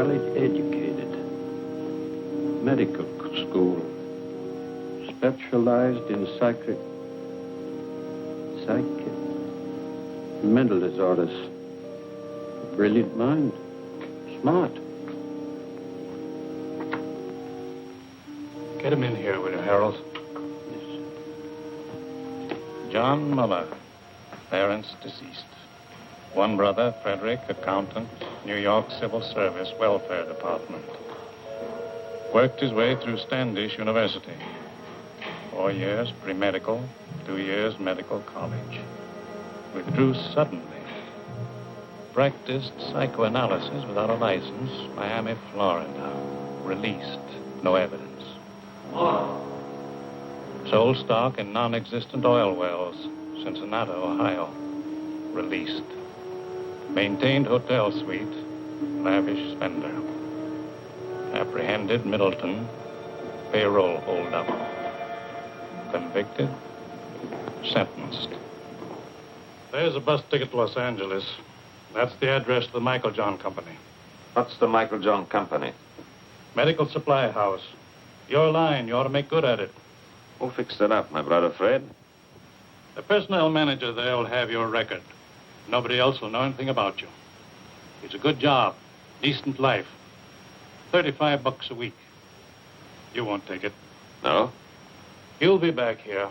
highly educated. Medical school. Specialized in mental disorders. Brilliant mind. Smart. Get him in here, will you, Harold? Yes. John Muller, parents deceased. One brother, Frederick, accountant, New York Civil Service Welfare Department. Worked his way through Standish University. 4 years pre-medical, 2 years medical college. Withdrew suddenly. Practiced psychoanalysis without a license, Miami, Florida. Released, no evidence. Sold stock in non-existent oil wells, Cincinnati, Ohio. Released. Maintained hotel suite, lavish spender. Apprehended Middleton, payroll holdup. Convicted, sentenced. There's a bus ticket to Los Angeles. That's the address of the Michael John Company. What's the Michael John Company? Medical supply house. Your line, you ought to make good at it. Who fixed it up, my brother Fred? The personnel manager there will have your record. Nobody else will know anything about you. It's a good job, decent life. $35 a week. You won't take it. No? You'll be back here.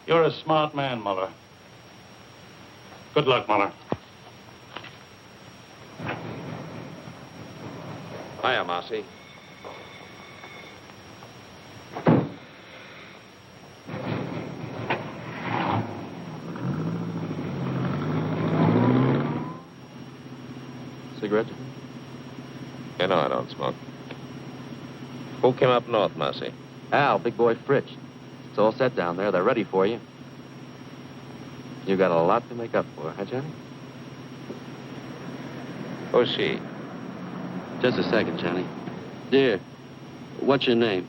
You're a smart man, Muller. Good luck, Muller. Hiya, Marcy. Cigarette? You know I don't smoke. Who came up north, Marcy? Al, big boy Fritz. It's all set down there. They're ready for you. You got a lot to make up for, huh, Johnny? Who's she? Just a second, Johnny. Dear, what's your name?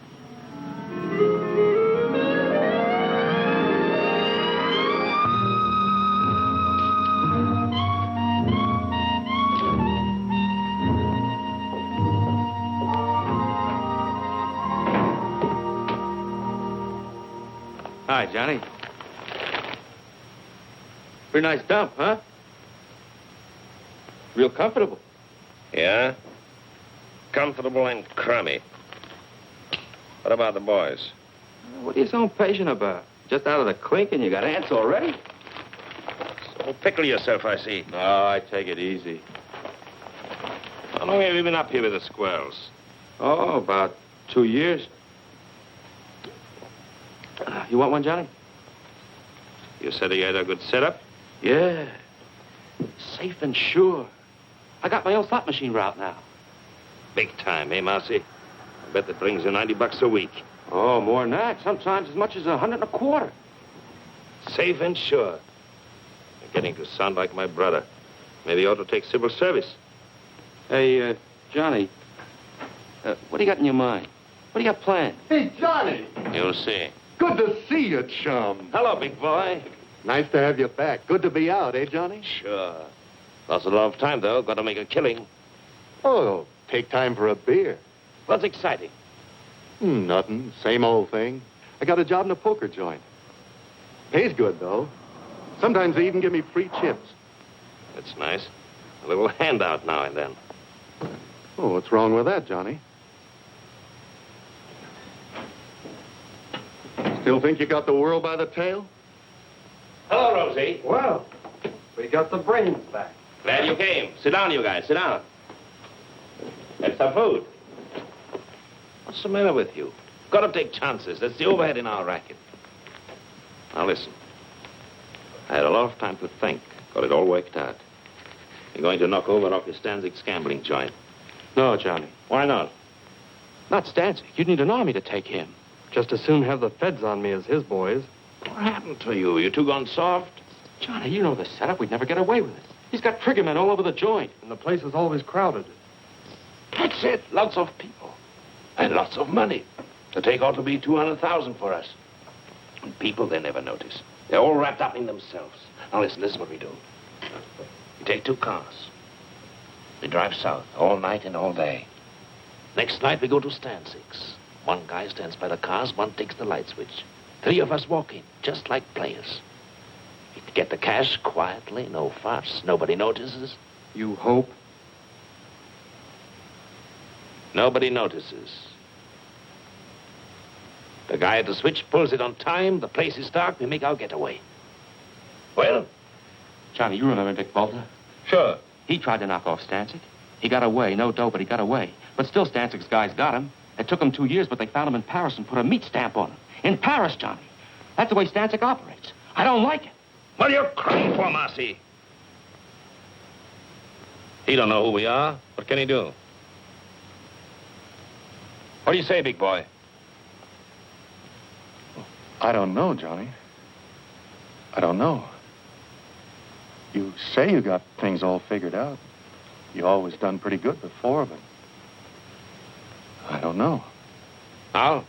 Hi, Johnny. Pretty nice dump, huh? Real comfortable. Yeah? Comfortable and crummy. What about the boys? What are you so impatient about? Just out of the clink and you got ants already? So pickle yourself, I see. No, I take it easy. How long have you been up here with the squirrels? Oh, about 2 years. You want one, Johnny? You said he had a good setup? Yeah. Safe and sure. I got my own slot machine route now. Big time, eh, Marcy? I bet that brings you $90 a week. Oh, more than that. Sometimes as much as $125. Safe and sure. You're getting to sound like my brother. Maybe you ought to take civil service. Hey, Johnny, what do you got in your mind? What do you got planned? Hey, Johnny! You'll see. Good to see you, chum. Hello, big boy. Nice to have you back. Good to be out, eh, Johnny? Sure. Lost a lot of time, though. Got to make a killing. Oh, take time for a beer. What's exciting? Nothing. Same old thing. I got a job in a poker joint. Pays good, though. Sometimes they even give me free chips. That's nice. A little handout now and then. Oh, what's wrong with that, Johnny? Still think you got the world by the tail? Hello, Rosie. Well, we got the brains back. Glad you came. Sit down, you guys. Sit down. Have some food. What's the matter with you? Got to take chances. That's the overhead in our racket. Now, listen. I had a lot of time to think. Got it all worked out. You're going to knock over off your Stanzig's gambling joint. No, Johnny. Why not? Not Stanzik. You'd need an army to take him. Just as soon have the feds on me as his boys. What happened to you? You two gone soft? Johnny, you know the setup. We'd never get away with it. He's got triggermen all over the joint. And the place is always crowded. That's it. Lots of people. And lots of money. The take ought to be $200,000 for us. And people, they never notice. They're all wrapped up in themselves. Now, listen, this is what we do. We take 2 cars. We drive south all night and all day. Next night, we go to stand 6. One guy stands by the cars, one takes the light switch. 3 of us walk in, just like players. We get the cash quietly, no fuss. Nobody notices. You hope? Nobody notices. The guy at the switch pulls it on time. The place is dark. We make our getaway. Well? Johnny, you remember Dick Bolter? Sure. He tried to knock off Stancic. He got away. No dough, but he got away. But still, Stancic's guys got him. It took him 2 years, but they found him in Paris and put a meat stamp on him. In Paris, Johnny. That's the way Stancic operates. I don't like it. What are you crying for, Marcy? He don't know who we are. What can he do? What do you say, big boy? I don't know, Johnny. I don't know. You say you got things all figured out. You always done pretty good before, but I don't know. How?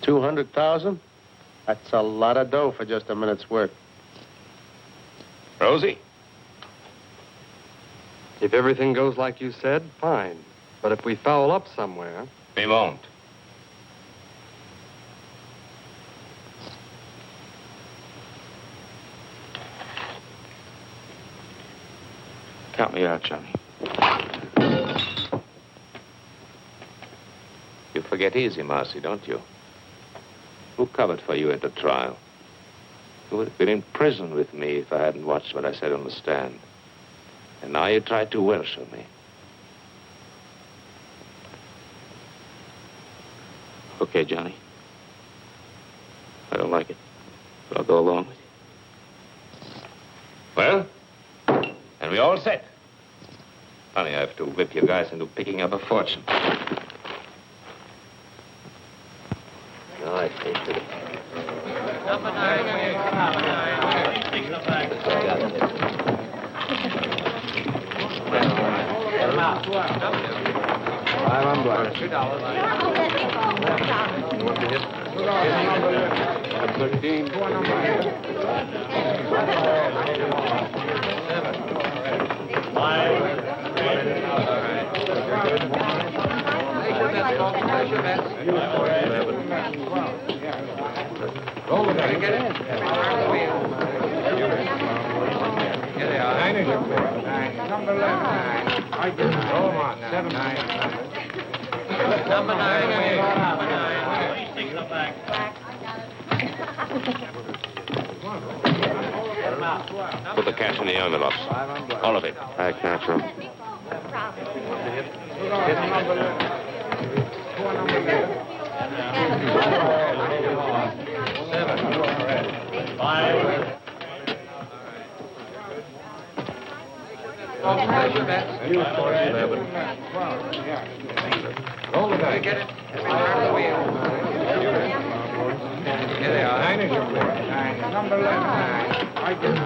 200,000? That's a lot of dough for just a minute's work. Rosie? If everything goes like you said, fine. But if we foul up somewhere... We won't. Count me out, Johnny. You forget easy, Marcy, don't you? Who covered for you at the trial? You would have been in prison with me if I hadn't watched what I said on the stand. And now you tried to Welsh me. Okay, Johnny. I don't like it, but I'll go along with you. Well? And we all set. Honey, I have to whip you guys into picking up a fortune. No, I tasted it. Number 9. Put the cash in the envelopes. All of it. Act natural. Roll the dice. Get it. Here they are. 9 is your four. 9. Number 11. 9. I get it.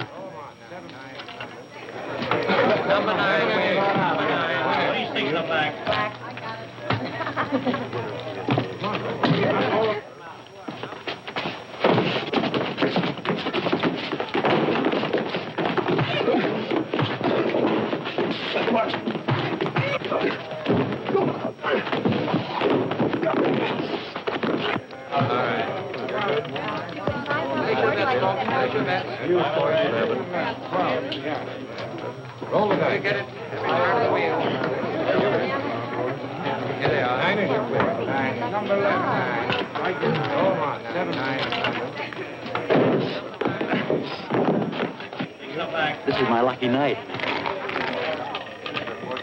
Number 9. Number 9. Please take them back. Roll the dice. Get it. Out of the wheel. Here they are. 9 is your four. 9. Number 11. 9. I get it. Roll them on. 7. 9. This is my lucky night.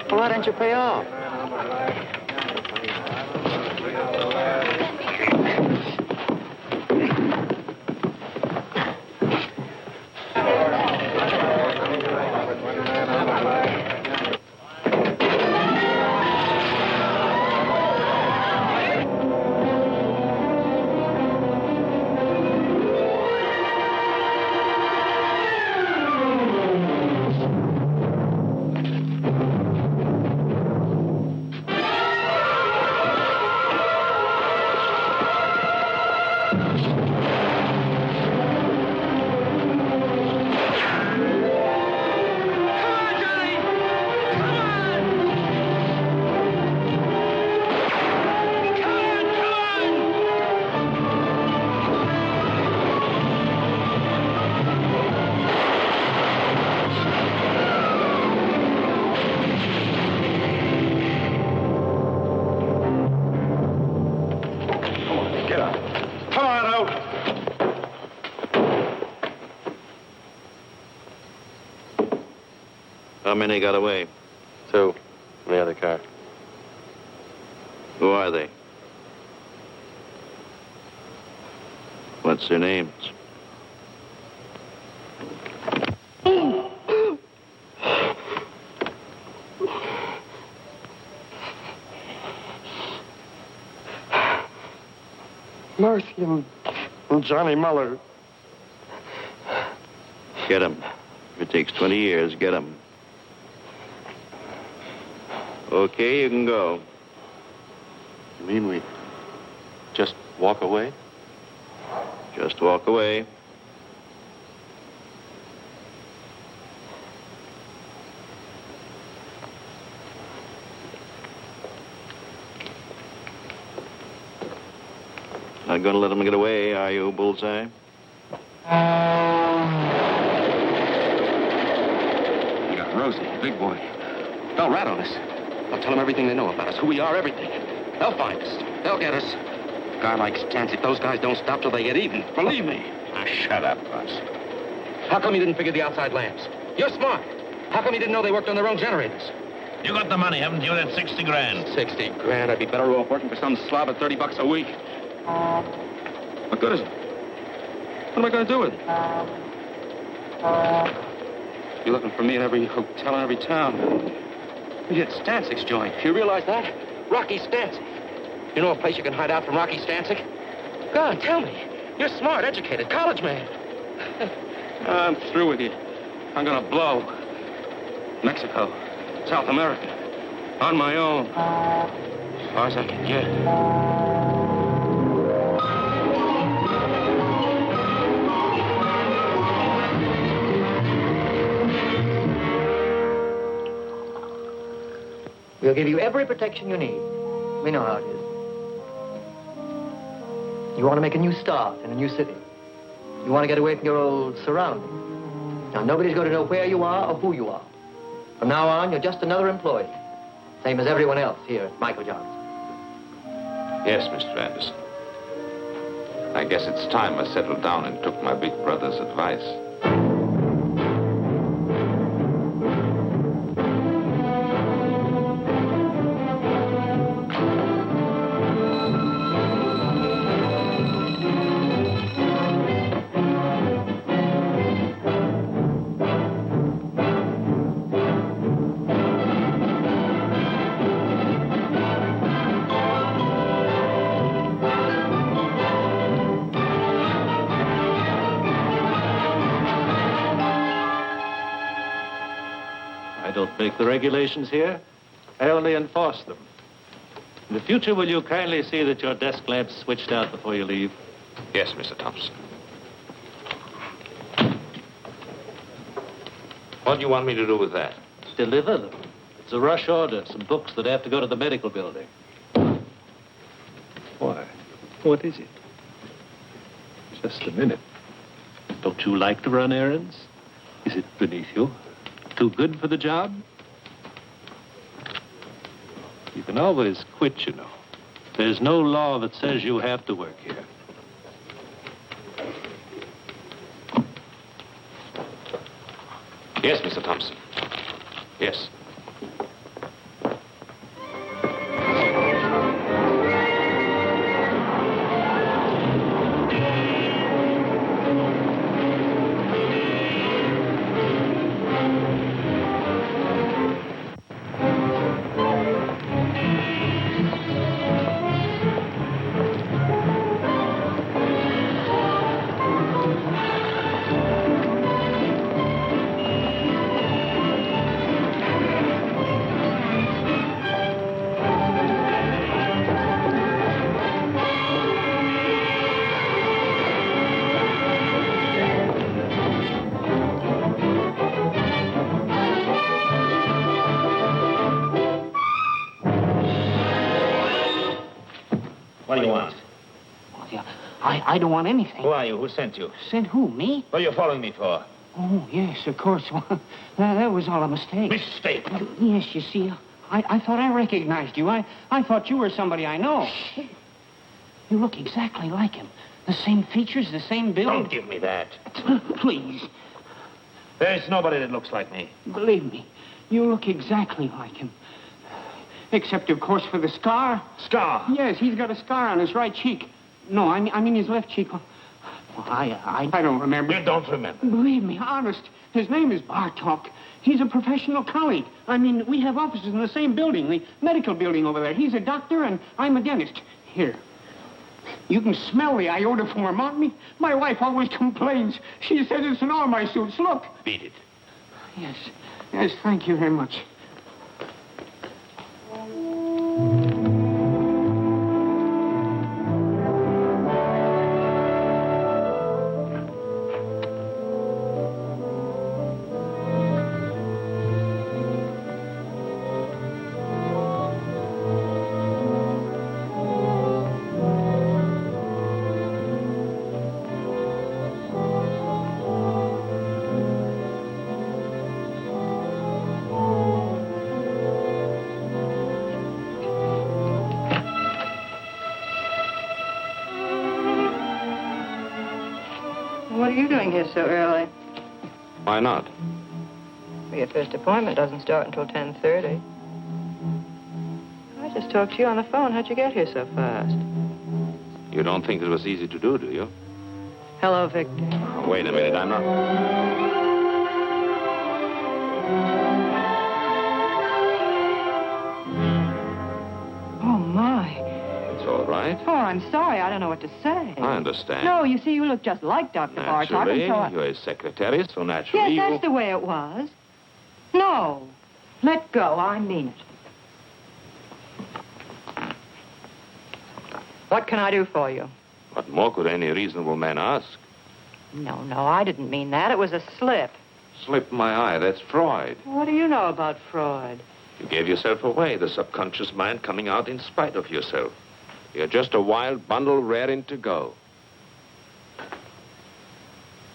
Well, why don't you pay off? How many got away? 2 in the other car. Who are they? What's their names? Marcy and Johnny Muller. Get them. If it takes 20 years, get them. Okay, you can go. You mean we just walk away? Just walk away. Not gonna let them get away, are you, Bullseye? We got Rosie, big boy. They'll rat on us. They'll tell them everything they know about us, who we are, everything. They'll find us. They'll get us. A guy like Stancic, those guys don't stop till they get even. Believe me. Now, shut up, Boss. How come you didn't figure the outside lamps? You're smart. How come you didn't know they worked on their own generators? You got the money, haven't you? That 60 grand. 60 grand. I'd be better off working for some slob at $30 a week. What good is it? What am I going to do with it? You're looking for me in every hotel in every town. We hit Stancic's joint. You realize that? Rocky Stancic. You know a place you can hide out from Rocky Stancic? Go on, tell me. You're smart, educated, college man. I'm through with you. I'm going to blow. Mexico, South America, on my own. As far as I can get. We'll give you every protection you need. We know how it is. You want to make a new start in a new city. You want to get away from your old surroundings. Now, nobody's going to know where you are or who you are. From now on, you're just another employee. Same as everyone else here at Michael Johnson. Yes, Mr. Anderson. I guess it's time I settled down and took my big brother's advice. I don't make the regulations here. I only enforce them. In the future, will you kindly see that your desk lamp's switched out before you leave? Yes, Mr. Thompson. What do you want me to do with that? Deliver them. It's a rush order. Some books that have to go to the medical building. Why? What is it? Just a minute. Don't you like to run errands? Is it beneath you? Too good for the job? You can always quit, you know. There's no law that says you have to work here. Yes, Mr. Thompson. Yes. What do you want? Well, yeah, I don't want anything. Who are you? Who sent you? Sent who, me? What are you following me for? Oh, yes, of course. Well, that was all a mistake. Mistake? Yes, you see, I thought I recognized you. I thought you were somebody I know. You look exactly like him. The same features, the same build. Don't give me that. Please. There's nobody that looks like me. Believe me, You look exactly like him. Except, of course, for the scar. Scar? Yes, he's got a scar on his right cheek. No, I mean his left cheek. Well, I don't remember. You don't remember? Believe me, honest. His name is Bartok. He's a professional colleague. I mean, we have offices in the same building, the medical building over there. He's a doctor, and I'm a dentist. Here. You can smell the iodoform on me. My wife always complains. She says it's in all my suits. Look. Beat it. Yes. Yes, thank you very much. What are you doing here so early? Why not? Well, your first appointment doesn't start until 10:30. I just talked to you on the phone. How'd you get here so fast? You don't think it was easy to do you? Hello, Victor. Oh, wait a minute, I'm not... Oh, my. It's all right. Oh, I'm sorry. I don't know what to say. I understand. No, you see, you look just like Dr. Bartok. Naturally, and so you're his secretary, so naturally Yes, that's the way it was. No. Let go. I mean it. What can I do for you? What more could any reasonable man ask? No, I didn't mean that. It was a slip. Slip my eye, that's Freud. What do you know about Freud? You gave yourself away, the subconscious mind coming out in spite of yourself. You're just a wild bundle raring to go.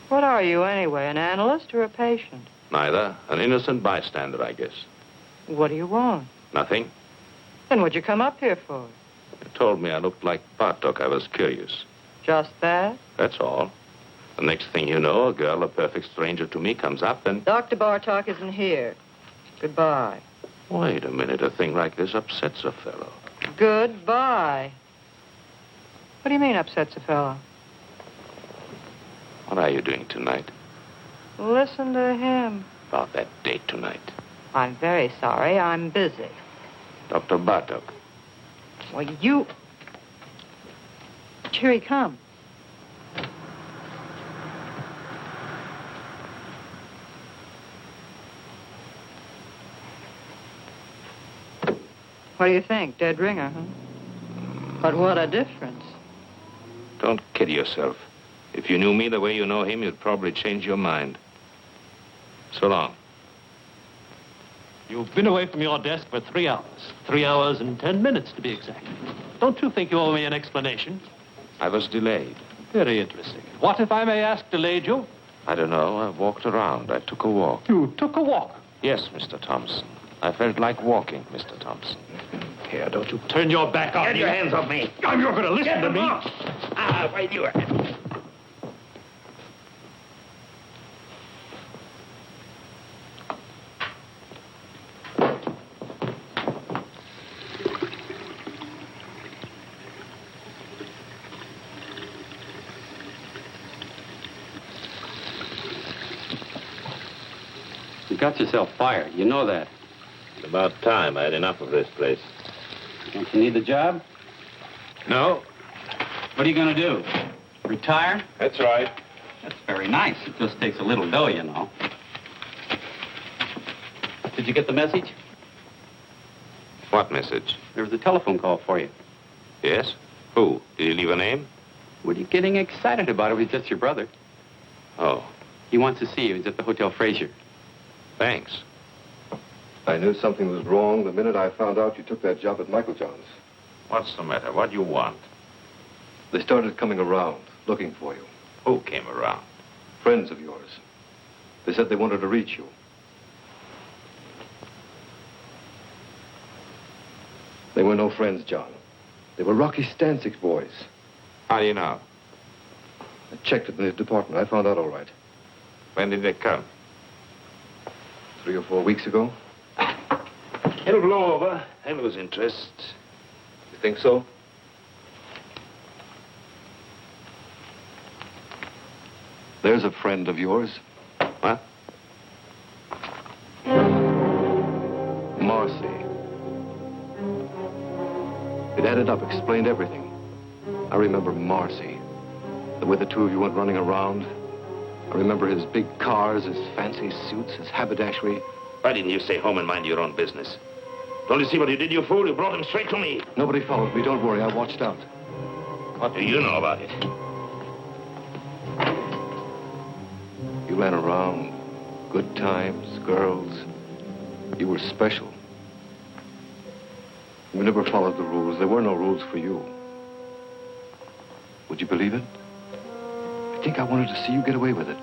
What are you, anyway, an analyst or a patient? Neither. An innocent bystander, I guess. What do you want? Nothing. Then what'd you come up here for? You told me I looked like Bartok. I was curious. Just that? That's all. The next thing you know, a girl, a perfect stranger to me, comes up and... Dr. Bartok isn't here. Goodbye. Wait a minute. A thing like this upsets a fellow. Goodbye. What do you mean upsets a fellow? What are you doing tonight? Listen to him. About that date tonight. I'm very sorry. I'm busy. Dr. Bartok. Well, you... Here he comes. What do you think? Dead ringer, huh? But what a difference. Don't kid yourself. If you knew me the way you know him, you'd probably change your mind. So long. You've been away from your desk for 3 hours. 3 hours and 10 minutes, to be exact. Don't you think you owe me an explanation? I was delayed. Very interesting. What, if I may ask, delayed you? I don't know. I walked around. I took a walk. You took a walk? Yes, Mr. Thompson. I felt like walking, Mr. Thompson. Here, don't you turn your back on me. Get your hands off me. You're going to listen to me. Wait, you... You got yourself fired. You know that. It's about time. I had enough of this place. Don't you need the job? No. What are you going to do? Retire? That's right. That's very nice. It just takes a little dough, you know. Did you get the message? What message? There was a telephone call for you. Yes? Who? Did he leave a name? What are you getting excited about? It was just your brother. Oh. He wants to see you. He's at the Hotel Fraser. Thanks. I knew something was wrong the minute I found out you took that job at Michael John's. What's the matter? What do you want? They started coming around, looking for you. Who came around? Friends of yours. They said they wanted to reach you. They were no friends, John. They were Rocky Stanczyk's boys. How do you know? I checked it in his department. I found out all right. When did they come? 3 or 4 weeks ago. It'll blow over. I lose interest. You think so? There's a friend of yours. What? Marcy. It added up, explained everything. I remember Marcy. The way the two of you went running around. I remember his big cars, his fancy suits, his haberdashery. Why didn't you stay home and mind your own business? Don't you see what you did, you fool? You brought him straight to me. Nobody followed me. Don't worry. I watched out. What do you know about it? You ran around. Good times, girls. You were special. You never followed the rules. There were no rules for you. Would you believe it? I think I wanted to see you get away with it.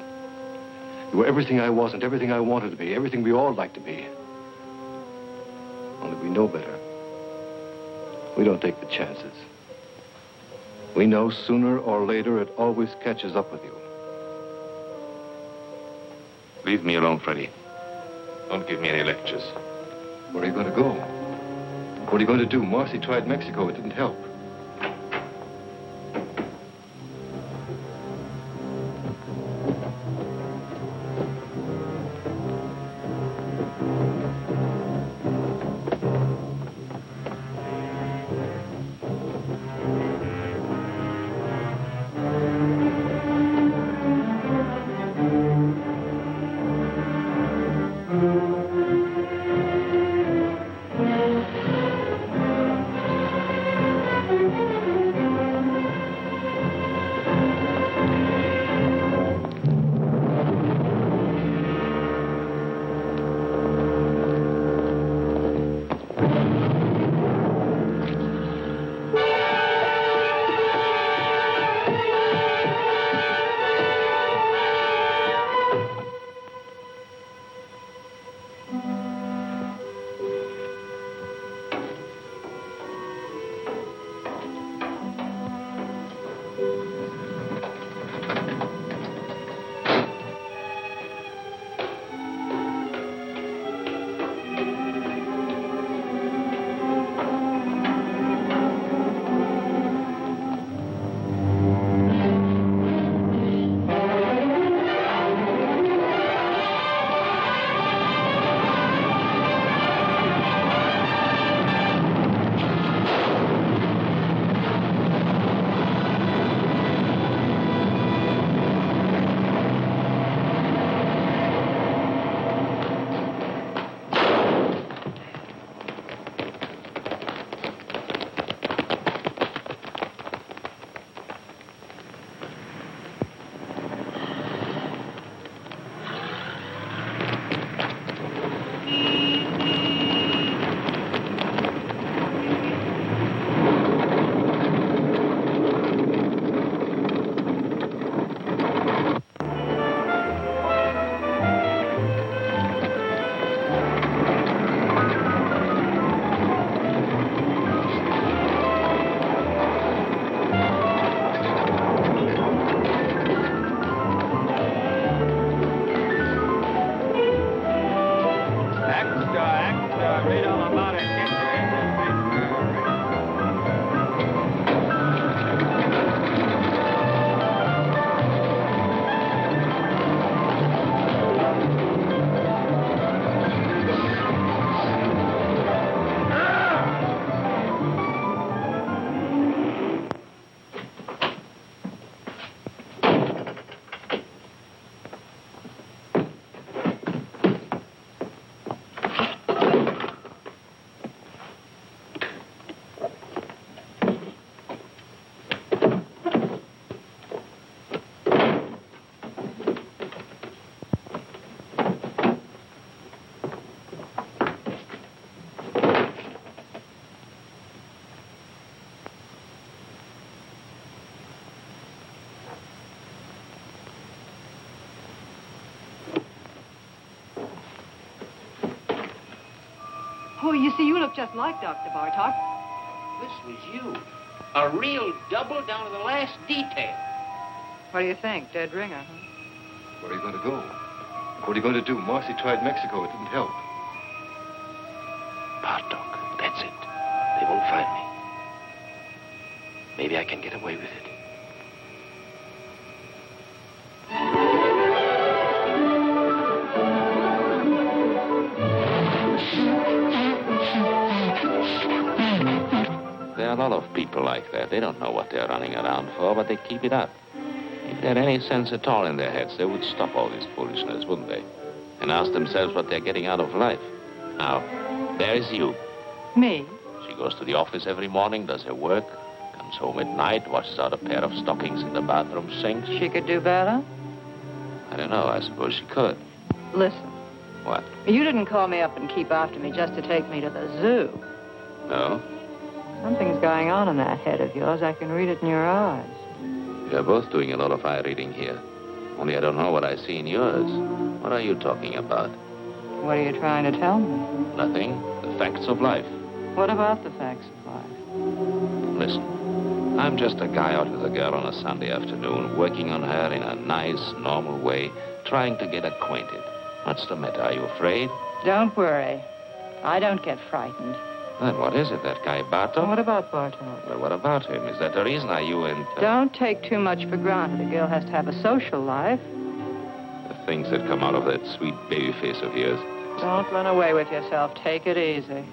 You were everything I wasn't, everything I wanted to be, everything we all like to be. Only we know better. We don't take the chances. We know sooner or later it always catches up with you. Leave me alone, Freddie. Don't give me any lectures. Where are you going to go? What are you going to do? Marcy tried Mexico. It didn't help. Oh, you see, you look just like Dr. Bartok. This was you. A real double down to the last detail. What do you think? Dead ringer, huh? Where are you going to go? What are you going to do? Marcy tried Mexico. It didn't help. Bartok. find me. Maybe I can get away with it. There are a lot of people like that. They don't know what they're running around for, but they keep it up. If they had any sense at all in their heads, they would stop all this foolishness, wouldn't they? And ask themselves what they're getting out of life. Now, there is you. Me? She goes to the office every morning, does her work, comes home at night, washes out a pair of stockings in the bathroom sink. She could do better? I don't know. I suppose she could. Listen. What? You didn't call me up and keep after me just to take me to the zoo. No? Something's going on in that head of yours. I can read it in your eyes. We're both doing a lot of eye reading here. Only I don't know what I see in yours. What are you talking about? What are you trying to tell me? Nothing. The facts of life. What about the facts of life? Listen, I'm just a guy out with a girl on a Sunday afternoon, working on her in a nice, normal way, trying to get acquainted. What's the matter? Are you afraid? Don't worry. I don't get frightened. Then what is it, that guy Bartok? What about Bartok? Well, what about him? Is that the reason you and... Don't take too much for granted. A girl has to have a social life. The things that come out of that sweet baby face of yours. Don't run away with yourself. Take it easy.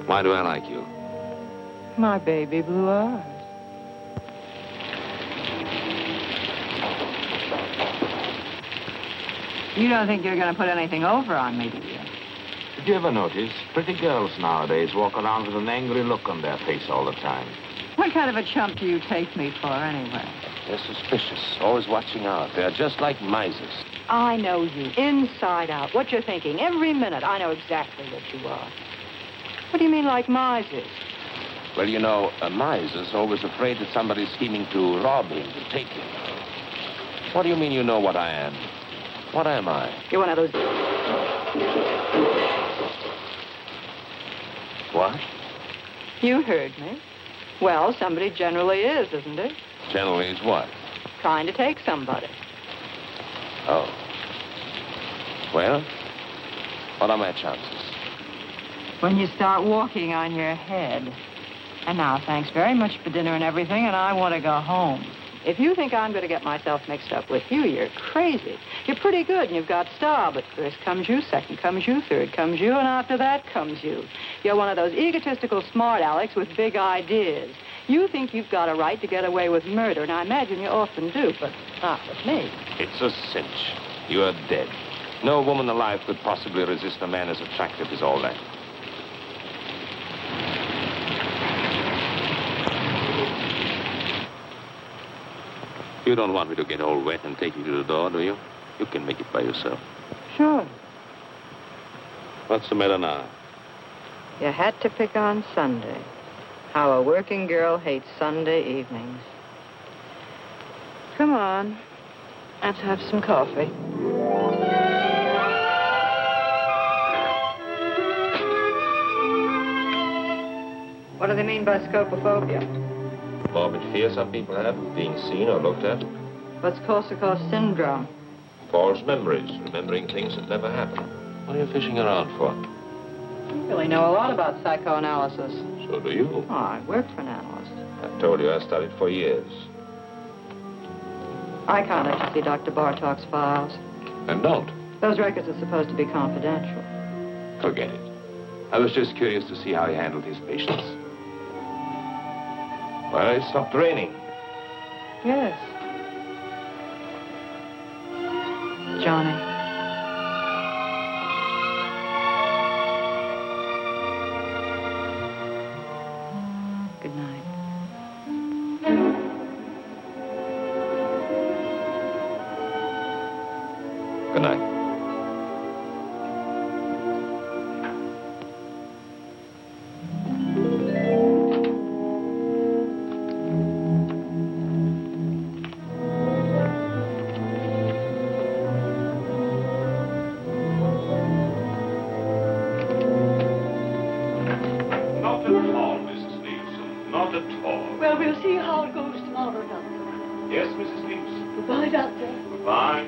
Why do I like you? My baby blue eyes. You don't think you're going to put anything over on me, do you? Did you ever notice pretty girls nowadays walk around with an angry look on their face all the time? What kind of a chump do you take me for, anyway? They're suspicious, always watching out. They're just like misers. I know you, inside out. What you're thinking, every minute. I know exactly what you are. What do you mean, like misers? Well, you know, a miser's always afraid that somebody's scheming to rob him, to take him. What do you mean you know what I am? What am I? You're one of those... What? You heard me. Well, somebody generally is, isn't it? Generally is what? Trying to take somebody. Oh. Well, what are my chances? When you start walking on your head. And now, thanks very much for dinner and everything, and I want to go home. If you think I'm going to get myself mixed up with you, you're crazy. You're pretty good, and you've got style, but first comes you, second comes you, third comes you, and after that comes you. You're one of those egotistical smart Alecks with big ideas. You think you've got a right to get away with murder, and I imagine you often do, but not with me. It's a cinch. You are dead. No woman alive could possibly resist a man as attractive as all that. You don't want me to get all wet and take you to the door, do you? You can make it by yourself. Sure. What's the matter now? You had to pick on Sunday. How a working girl hates Sunday evenings. Come on. Let's have some coffee. What do they mean by scopophobia? Morbid fear some people have of being seen or looked at. What's Korsakoff syndrome? False memories, remembering things that never happened. What are you fishing around for? You really know a lot about psychoanalysis. So do you. Oh, I worked for an analyst. I told you I studied for years. I can't let you see Dr. Bartok's files. And don't. Those records are supposed to be confidential. Forget it. I was just curious to see how he handled his patients. Well, it stopped raining. Yes. Johnny. Good night. Good night. Well, we'll see how it goes tomorrow, Doctor. Yes, Mrs. Leaves. Goodbye, Doctor. Goodbye.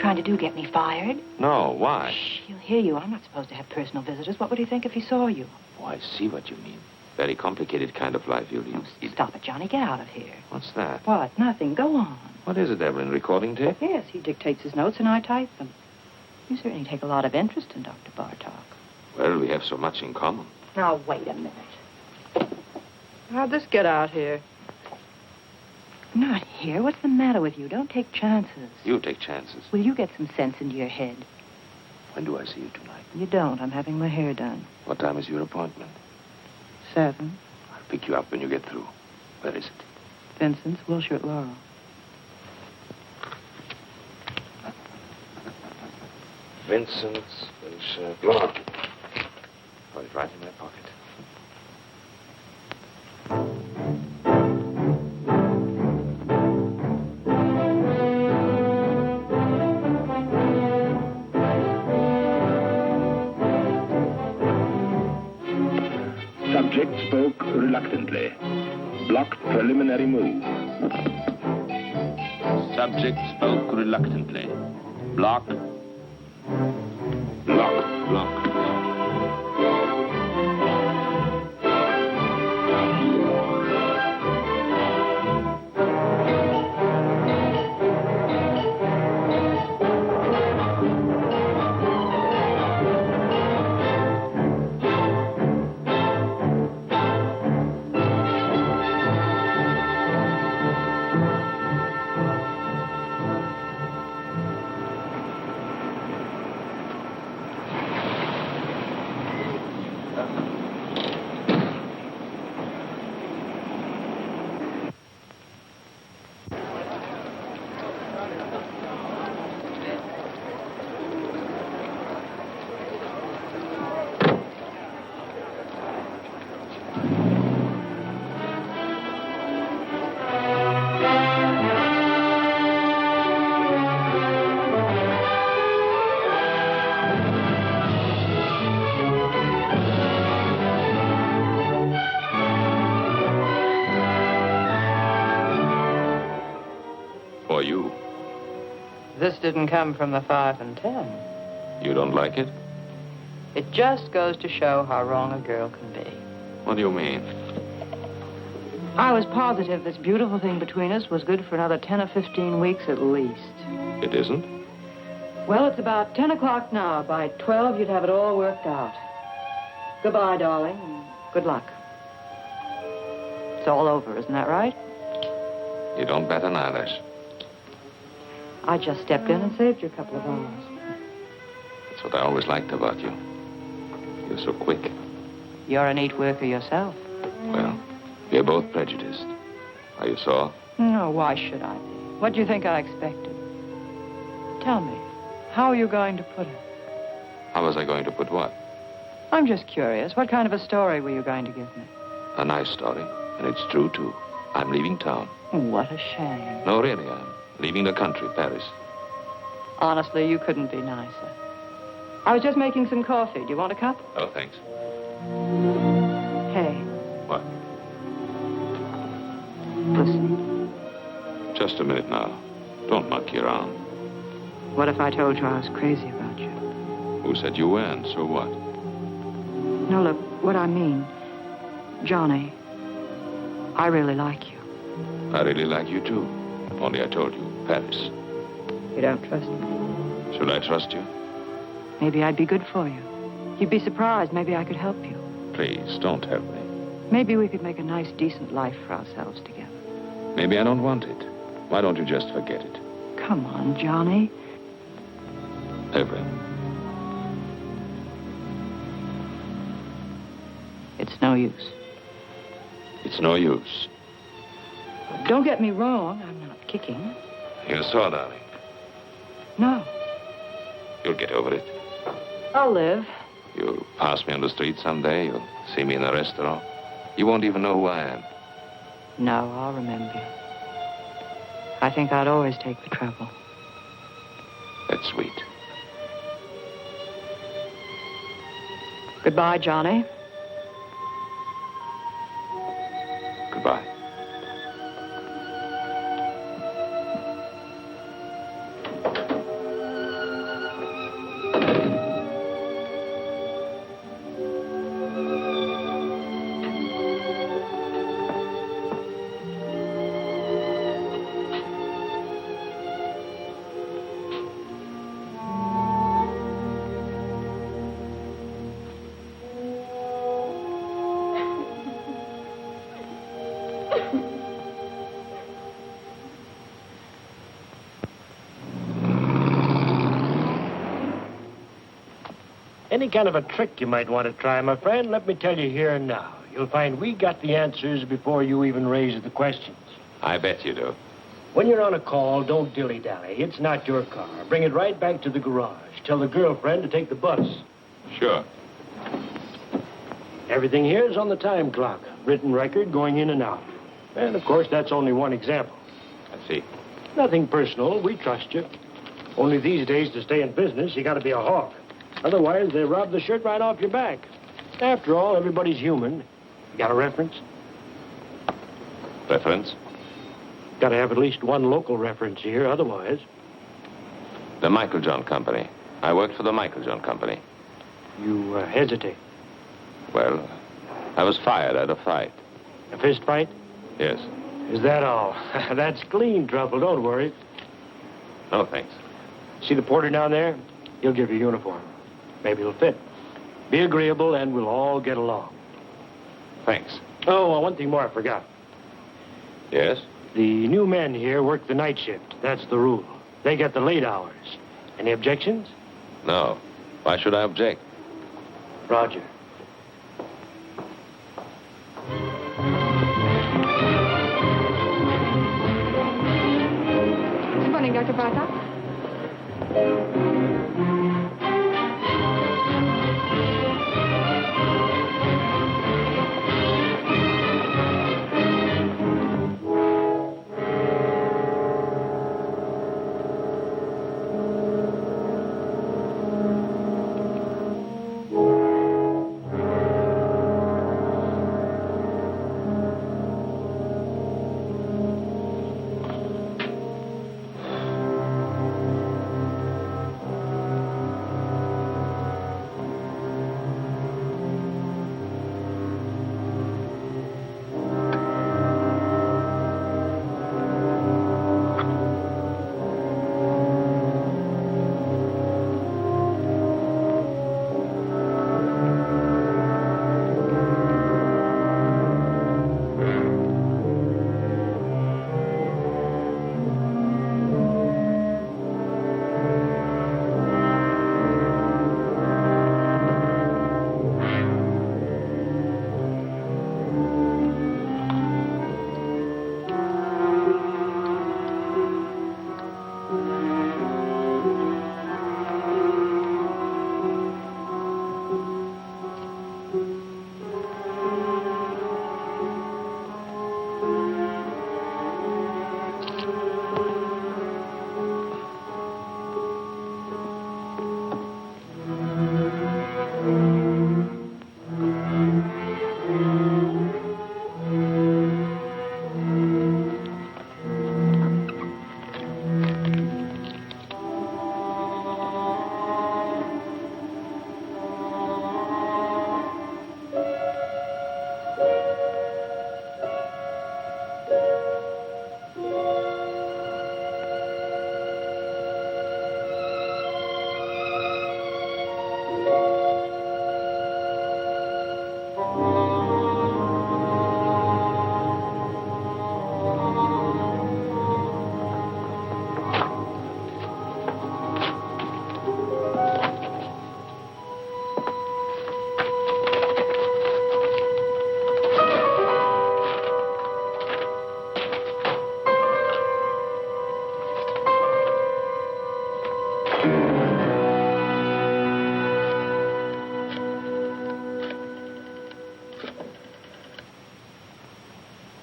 trying to do, get me fired? No, why? Shh, he'll hear you. I'm not supposed to have personal visitors. What would he think if he saw you? Oh, I see what you mean. Very complicated kind of life you lead. Stop it, Johnny. Get out of here. What's that? What? Nothing. Go on. What is it, Evelyn? Recording tape? Yes, he dictates his notes and I type them. You certainly take a lot of interest in Dr. Bartok. Well, we have so much in common. Now, wait a minute. How'd this get out here? Not here. What's the matter with you? Don't take chances. You take chances. Will you get some sense into your head? When do I see you tonight? You don't. I'm having my hair done. What time is your appointment? 7. I'll pick you up when you get through. Where is it? Vincent's, Wilshire at Laurel. Vincent's, Wilshire, Laurel. Got it right in my pocket. Subject spoke reluctantly. Blocked preliminary move. Subject spoke reluctantly. Block. Block. Block. For you. This didn't come from the 5 and 10. You don't like it? It just goes to show how wrong a girl can be. What do you mean? I was positive this beautiful thing between us was good for another 10 or 15 weeks at least. It isn't? Well, it's about 10 o'clock now. By 12, you'd have it all worked out. Goodbye, darling, and good luck. It's all over, isn't that right? You don't bat an eyelash. I just stepped in and saved you a couple of hours. That's what I always liked about you. You're so quick. You're a neat worker yourself. Well, we're both prejudiced. Are you sore? No, why should I be? What do you think I expected? Tell me, how are you going to put it? How was I going to put what? I'm just curious. What kind of a story were you going to give me? A nice story. And it's true, too. I'm leaving town. What a shame. No, really, I'm leaving the country, Paris. Honestly, you couldn't be nicer. I was just making some coffee. Do you want a cup? Oh, thanks. Hey. What? Listen. Just a minute now. Don't monkey around. What if I told you I was crazy about you? Who said you weren't? So what? No, look, what I mean, Johnny, I really like you. I really like you, too. Only I told you, Paris. You don't trust me? Should I trust you? Maybe I'd be good for you. You'd be surprised. Maybe I could help you. Please, don't help me. Maybe we could make a nice, decent life for ourselves together. Maybe I don't want it. Why don't you just forget it? Come on, Johnny. Evelyn. It's no use. It's no use. Don't get me wrong. I'm not kicking. You're sore, darling. No. You'll get over it. I'll live. You'll pass me on the street someday. You'll see me in a restaurant. You won't even know who I am. No, I'll remember you. I think I'd always take the trouble. That's sweet. Goodbye, Johnny. Goodbye. Any kind of a trick you might want to try, my friend, let me tell you here and now. You'll find we got the answers before you even raise the questions. I bet you do. When you're on a call, don't dilly-dally. It's not your car. Bring it right back to the garage. Tell the girlfriend to take the bus. Sure. Everything here is on the time clock. Written record going in and out. And, of course, that's only one example. I see. Nothing personal. We trust you. Only these days, to stay in business, you got to be a hawk. Otherwise, they rob the shirt right off your back. After all, everybody's human. You got a reference? Reference? Got to have at least one local reference here, otherwise. The Michael John Company. I worked for the Michael John Company. You hesitate. Well, I was fired at a fight. A fist fight? Yes. Is that all? That's clean trouble, don't worry. No, thanks. See the porter down there? He'll give you a uniform. Maybe it'll fit. Be agreeable and we'll all get along. Thanks. Oh, one thing more I forgot. Yes? The new men here work the night shift. That's the rule. They get the late hours. Any objections? No. Why should I object? Roger. Good morning, Dr. Bartok.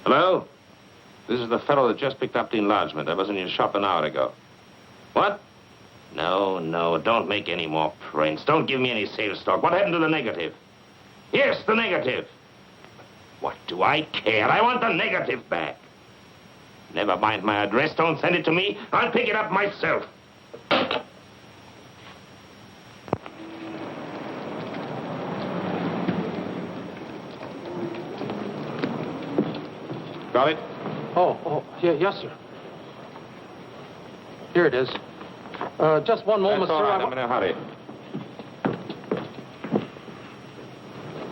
Hello? This is the fellow that just picked up the enlargement. I was in your shop an hour ago. What? No, don't make any more prints. Don't give me any sales talk. What happened to the negative? Yes, the negative. What do I care? I want the negative back. Never mind my address. Don't send it to me. I'll pick it up myself. Got it? Yes, sir. Here it is. Just one moment, That's all sir. right. I'm in a hurry.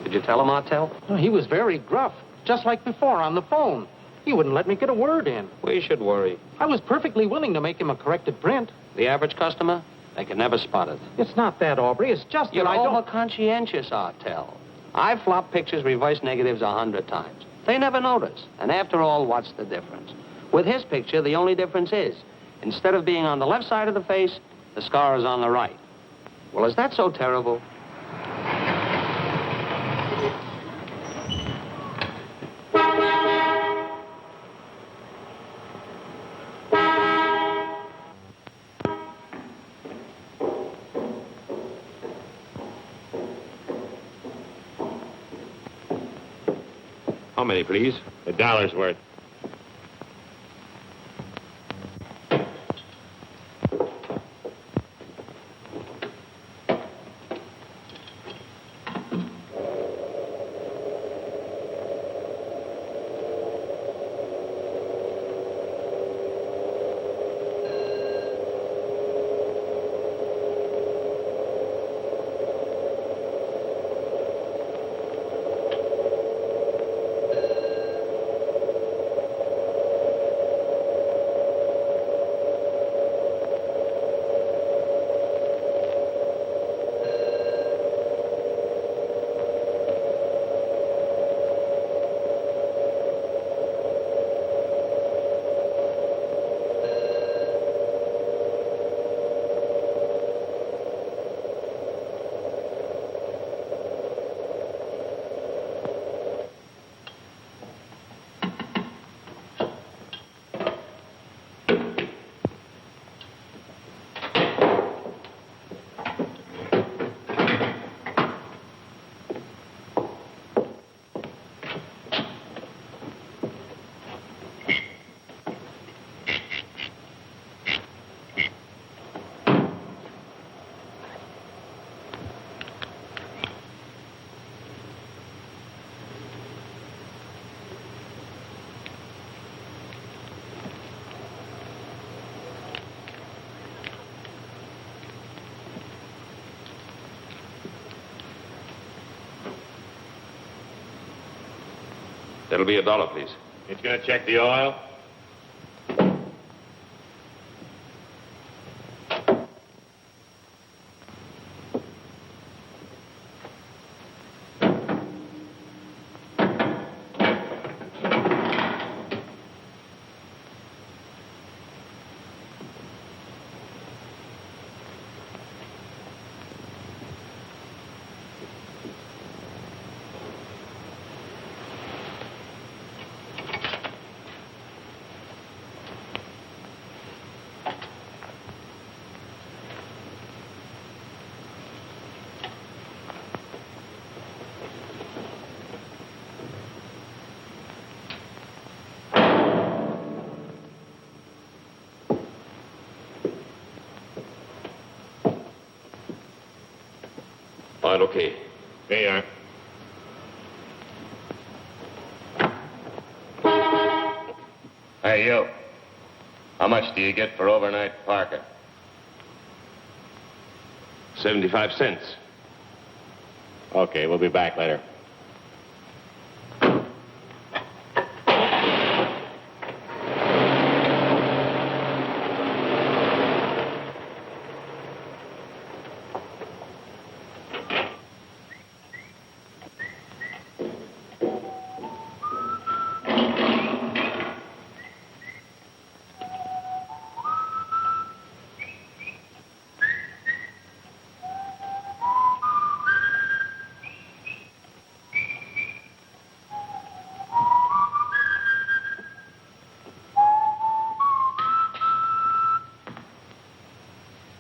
Did you tell him, Martel? He was very gruff, just like before on the phone. He wouldn't let me get a word in. We should worry. I was perfectly willing to make him a corrected print. The average customer? They can never spot it. It's not that, Aubrey. It's just You're that I don't... over-conscientious, Artell. I've flopped pictures, reverse negatives 100 times. They never notice. And after all, what's the difference? With his picture, the only difference is, instead of being on the left side of the face, the scar is on the right. Well, is that so terrible? How many, please? $1's worth. That'll be $1, please. It's gonna check the oil? All right, okay. There you are. Hey, you. How much do you get for overnight parking? 75 cents. Okay, we'll be back later.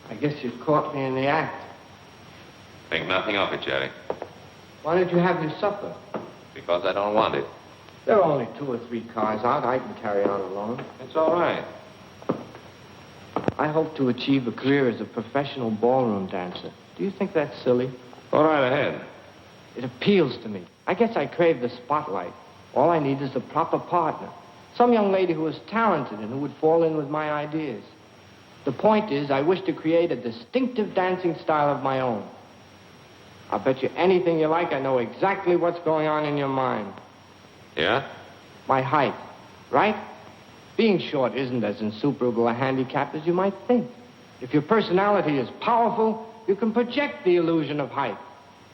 I guess you caught me in the act. Think nothing of it, Jerry. Why don't you have your supper? Because I don't want it. There are only 2 or 3 cars out. I can carry on alone. It's all right. I hope to achieve a career as a professional ballroom dancer. Do you think that's silly? Go right ahead. It appeals to me. I guess I crave the spotlight. All I need is a proper partner. Some young lady who is talented and who would fall in with my ideas. The point is, I wish to create a distinctive dancing style of my own. I'll bet you anything you like I know exactly what's going on in your mind. Yeah? My height, right? Being short isn't as insuperable a handicap as you might think. If your personality is powerful, you can project the illusion of height.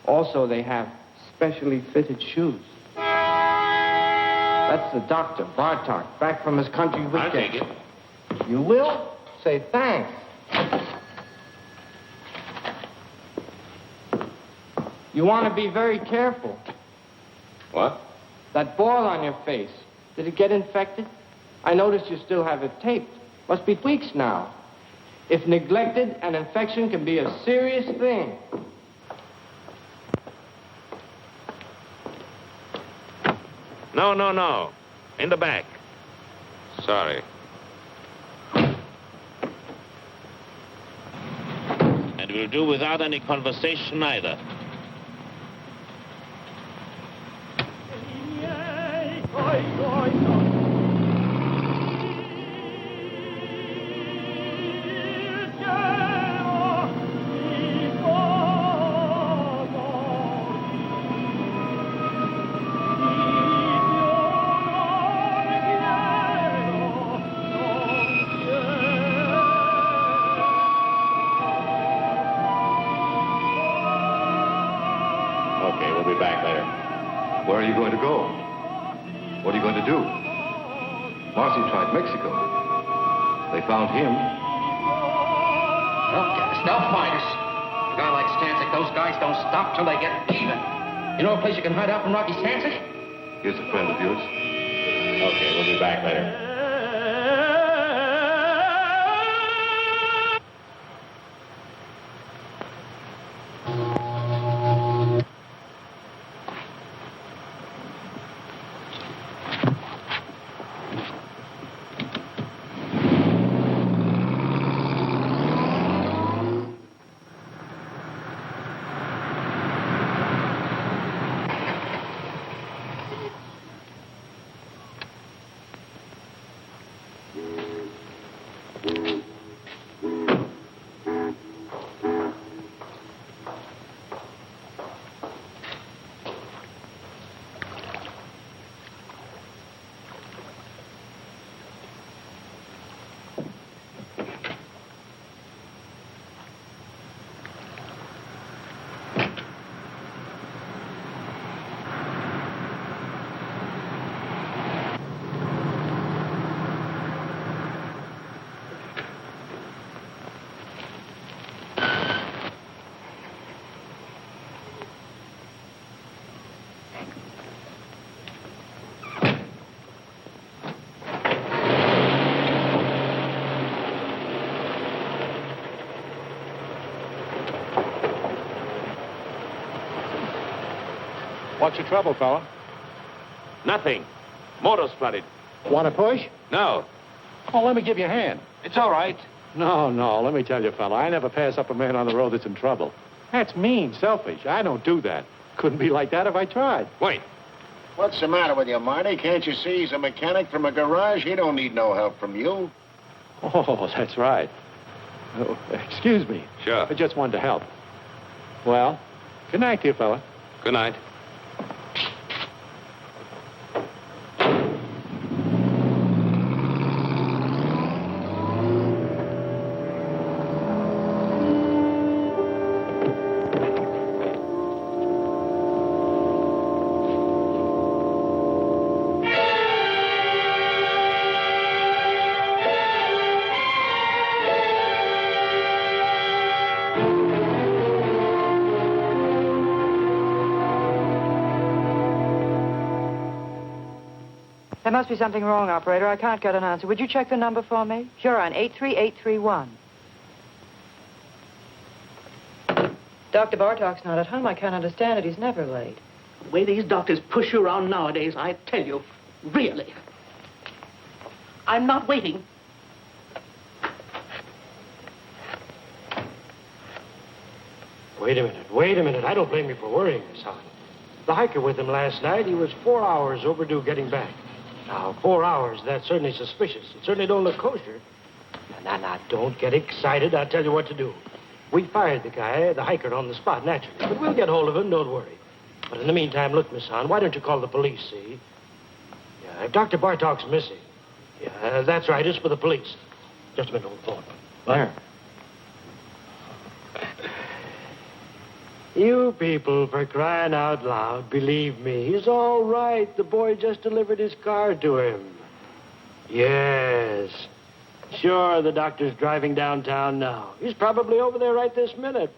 Also, they have specially fitted shoes. That's the doctor, Bartok, back from his country weekend. I'll take it. You will? Say thanks. You want to be very careful. What? That boil on your face, did it get infected? I noticed you still have it taped. Must be weeks now. If neglected, an infection can be a serious thing. No, no, no. In the back. Sorry. And we'll do without any conversation either. Okay, we'll be back later. Where are you going to go? What are you going to do? Marcy tried Mexico. They found him. They'll get us. They'll find us. A guy like Stancic, those guys don't stop till they get even. You know a place you can hide out from Rocky Stancic? Here's a friend of yours. Okay, we'll be back later. What's your trouble, fella? Nothing. Motor's flooded. Want to push? No. Oh, let me give you a hand. It's all right. No, let me tell you, fella, I never pass up a man on the road that's in trouble. That's mean, selfish. I don't do that. Couldn't be like that if I tried. Wait. What's the matter with you, Marty? Can't you see he's a mechanic from a garage? He don't need no help from you. Oh, that's right. Oh, excuse me. Sure. I just wanted to help. Well, good night to you, fella. Good night. There must be something wrong, operator. I can't get an answer. Would you check the number for me? Sure, on 83831. Dr. Bartok's not at home. I can't understand it. He's never late. The way these doctors push you around nowadays, I tell you, really. I'm not waiting. Wait a minute. I don't blame you for worrying, Miss Helen. The hiker with him last night, he was 4 hours overdue getting back. Now, 4 hours, that's certainly suspicious. It certainly don't look kosher. Now, don't get excited. I'll tell you what to do. We fired the guy, the hiker, on the spot, naturally. But we'll get hold of him, don't worry. But in the meantime, look, Miss Hahn, why don't you call the police, see? Yeah, Dr. Bartok's missing. Yeah, that's right, it's for the police. Just a minute, old phone. There. You people, for crying out loud, believe me, he's all right. The boy just delivered his car to him. Yes. Sure, the doctor's driving downtown now. He's probably over there right this minute.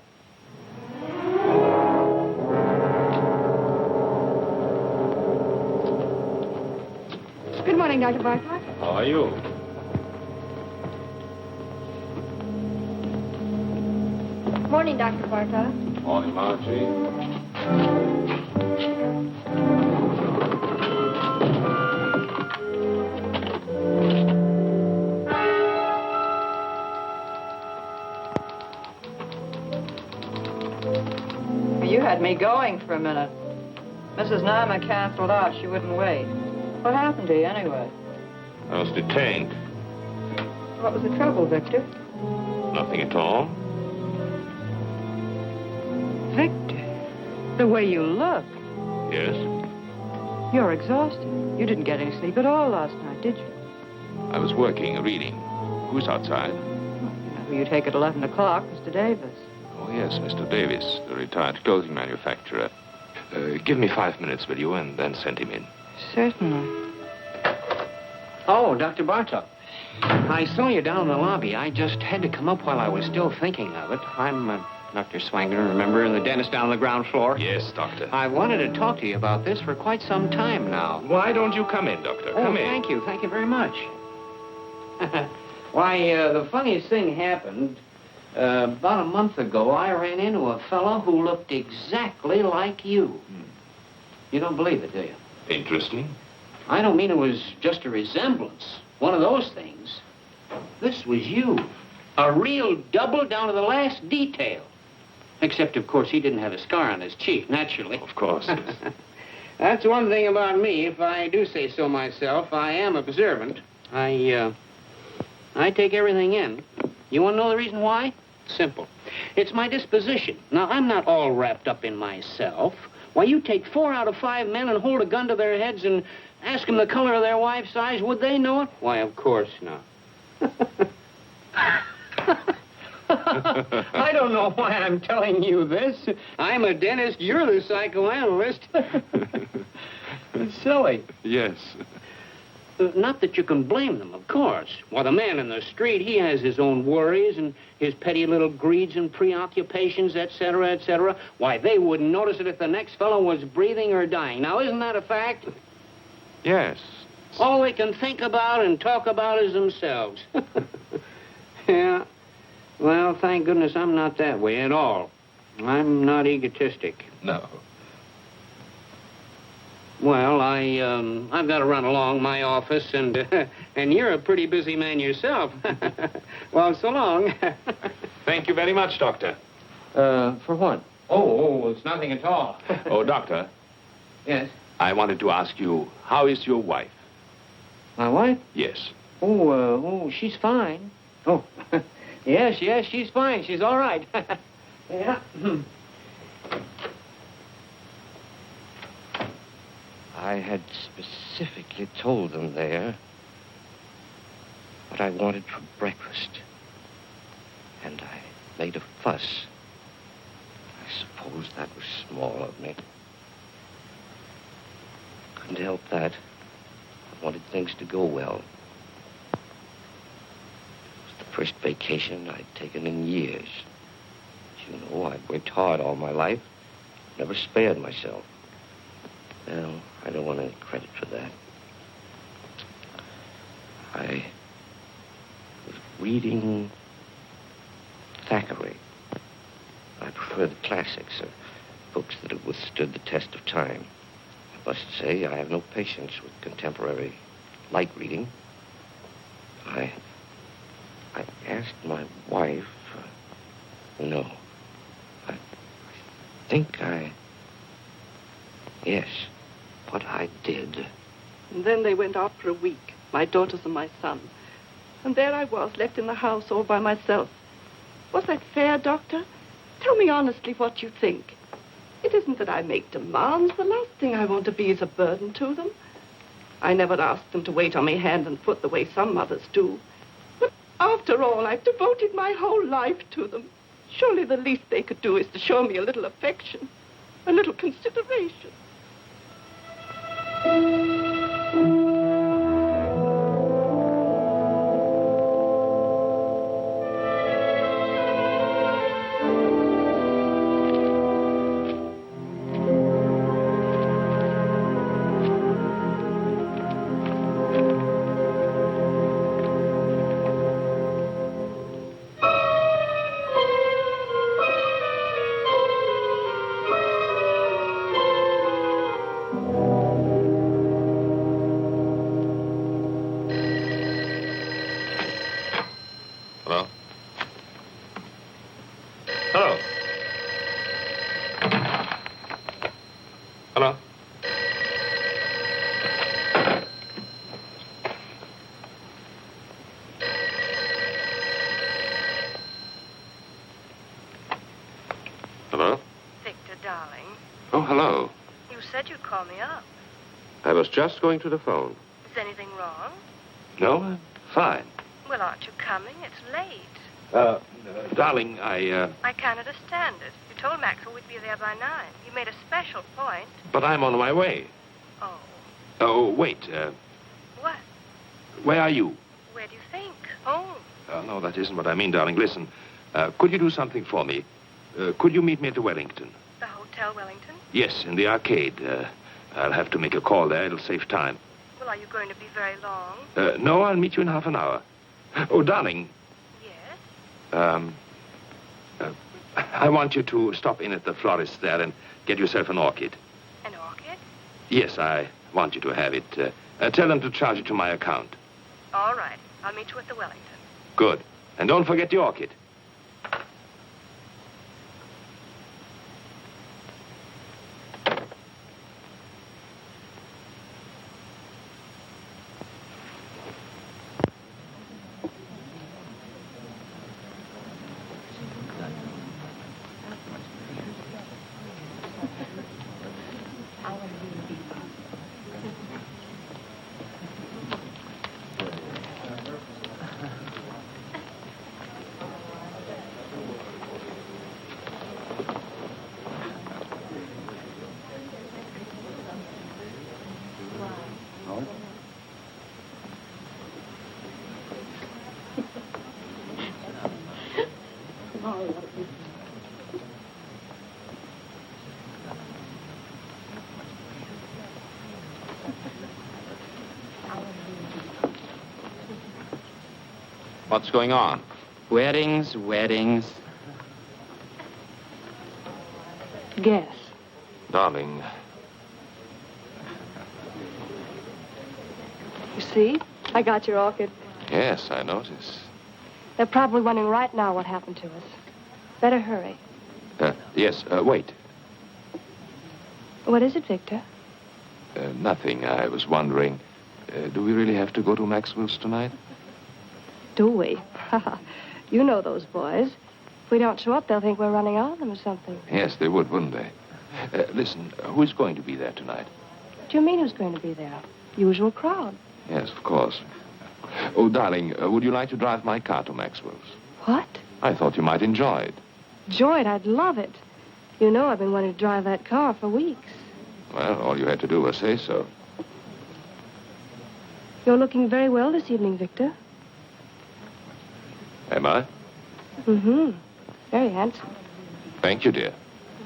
Good morning, Dr. Bartlett. How are you? Morning, Dr. Barta. Morning, Margie. You had me going for a minute. Mrs. Nama canceled out. She wouldn't wait. What happened to you, anyway? I was detained. What was the trouble, Victor? Nothing at all. Victor, the way you look. Yes? You're exhausted. You didn't get any sleep at all last night, did you? I was working, reading. Who's outside? You know who you take at 11 o'clock, Mr. Davis. Oh, yes, Mr. Davis, the retired clothing manufacturer. Give me 5 minutes, will you, and then send him in. Certainly. Oh, Dr. Bartok. I saw you down in the lobby. I just had to come up while I was still thinking of it. I'm Dr. Swanger, remember, the dentist down on the ground floor? Yes, doctor. I wanted to talk to you about this for quite some time now. Why don't you come in, doctor? Come in. Thank you. Thank you very much. Why, the funniest thing happened. About a month ago, I ran into a fellow who looked exactly like you. You don't believe it, do you? Interesting. I don't mean it was just a resemblance. One of those things. This was you. A real double down to the last detail. Except, of course, he didn't have a scar on his cheek, naturally. Of course. That's one thing about me. If I do say so myself, I am observant. I take everything in. You want to know the reason why? Simple. It's my disposition. Now, I'm not all wrapped up in myself. Why, you take 4 out of 5 men and hold a gun to their heads and ask them the color of their wife's eyes. Would they know it? Why, of course not. I don't know why I'm telling you this. I'm a dentist. You're the psychoanalyst. It's silly. Yes. Not that you can blame them, of course. Why, the man in the street, he has his own worries and his petty little greeds and preoccupations, et cetera, et cetera. Why, they wouldn't notice it if the next fellow was breathing or dying. Now, isn't that a fact? Yes. All they can think about and talk about is themselves. Yeah. Well, thank goodness I'm not that way at all. I'm not egotistic. No. Well, I've got to run along my office, and you're a pretty busy man yourself. Well, so long. Thank you very much, doctor. For what? Oh, it's nothing at all. Oh, doctor. Yes? I wanted to ask you, how is your wife? My wife? Yes. Oh, she's fine. Oh, yes, she's fine. She's all right. Yeah. I had specifically told them there what I wanted for breakfast. And I made a fuss. I suppose that was small of me. Couldn't help that. I wanted things to go well. It was the first vacation I'd taken in years. As you know, I'd worked hard all my life. Never spared myself. Well, I don't want any credit for that. I was reading Thackeray. I prefer the classics, books that have withstood the test of time. I must say I have no patience with contemporary light reading. I asked my wife, no, I think yes, what I did. And then they went out for a week, my daughters and my son. And there I was, left in the house all by myself. Was that fair, Doctor? Tell me honestly what you think. It isn't that I make demands. The last thing I want to be is a burden to them. I never asked them to wait on me hand and foot the way some mothers do. But after all, I've devoted my whole life to them. Surely the least they could do is to show me a little affection, a little consideration. Hello? Hello? Hello? Hello? Victor, darling, Oh, hello. you said you'd call me up. I was just going to the phone. Is anything wrong? No, I'm fine. Well, aren't you coming? It's late. Darling, I can't understand it. You told Maxwell we'd be there by 9. You made a special point. But I'm on my way. Oh. Oh, wait. What? Where are you? Where do you think? Home. No, that isn't what I mean, darling. Listen, could you do something for me? Could you meet me at the Wellington? The Hotel Wellington? Yes, in the arcade. I'll have to make a call there. It'll save time. Well, are you going to be very long? No, I'll meet you in half an hour. Oh, darling. Yes? I want you to stop in at the florist there and get yourself an orchid. An orchid? Yes, I want you to have it. Tell them to charge it to my account. All right. I'll meet you at the Wellington. Good. And don't forget the orchid. What's going on? Weddings, weddings. Guess. Darling, You see? I got your orchid. yes, I notice. They're probably wondering right now what happened to us. Better hurry. Yes, wait. What is it, Victor? Nothing. I was wondering, do we really have to go to Maxwell's tonight? Do we? You know those boys. If we don't show up, they'll think we're running on them or something. Yes, they would, wouldn't they? Listen, who's going to be there tonight? What do you mean who's going to be there? Usual crowd. Yes, of course. Oh, darling, would you like to drive my car to Maxwell's? What? I thought you might enjoy it. Enjoy it. I'd love it. You know I've been wanting to drive that car for weeks. Well, all you had to do was say so. You're looking very well this evening, Victor. Am I? Mm-hmm. Very handsome. Thank you, dear.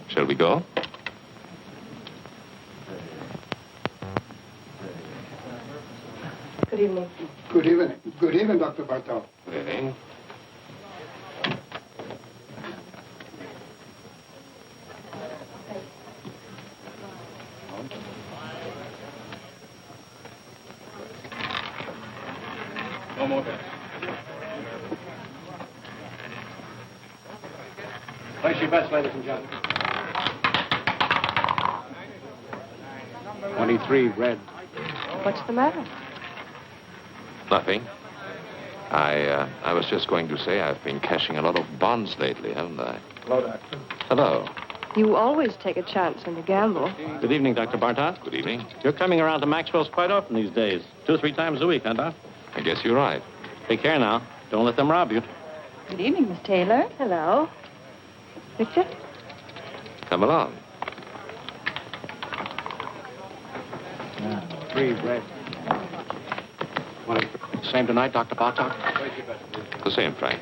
Shall we go? Good evening. Good evening. Good evening, Dr. Bartel. Good evening. One more bit. Place your bets, ladies and gentlemen. 23, red. What's the matter? Nothing. I was just going to say I've been cashing a lot of bonds lately, haven't I? Hello, Doctor. Hello. You always take a chance when you gamble. Good evening, Dr. Bartot. Good evening. You're coming around to Maxwell's quite often these days. 2 or 3 times a week, huh, Doc? I guess you're right. Take care now. Don't let them rob you. Good evening, Miss Taylor. Hello. Victor? Come along. 3 red. Same tonight, Dr. Bartok? The same, Frank.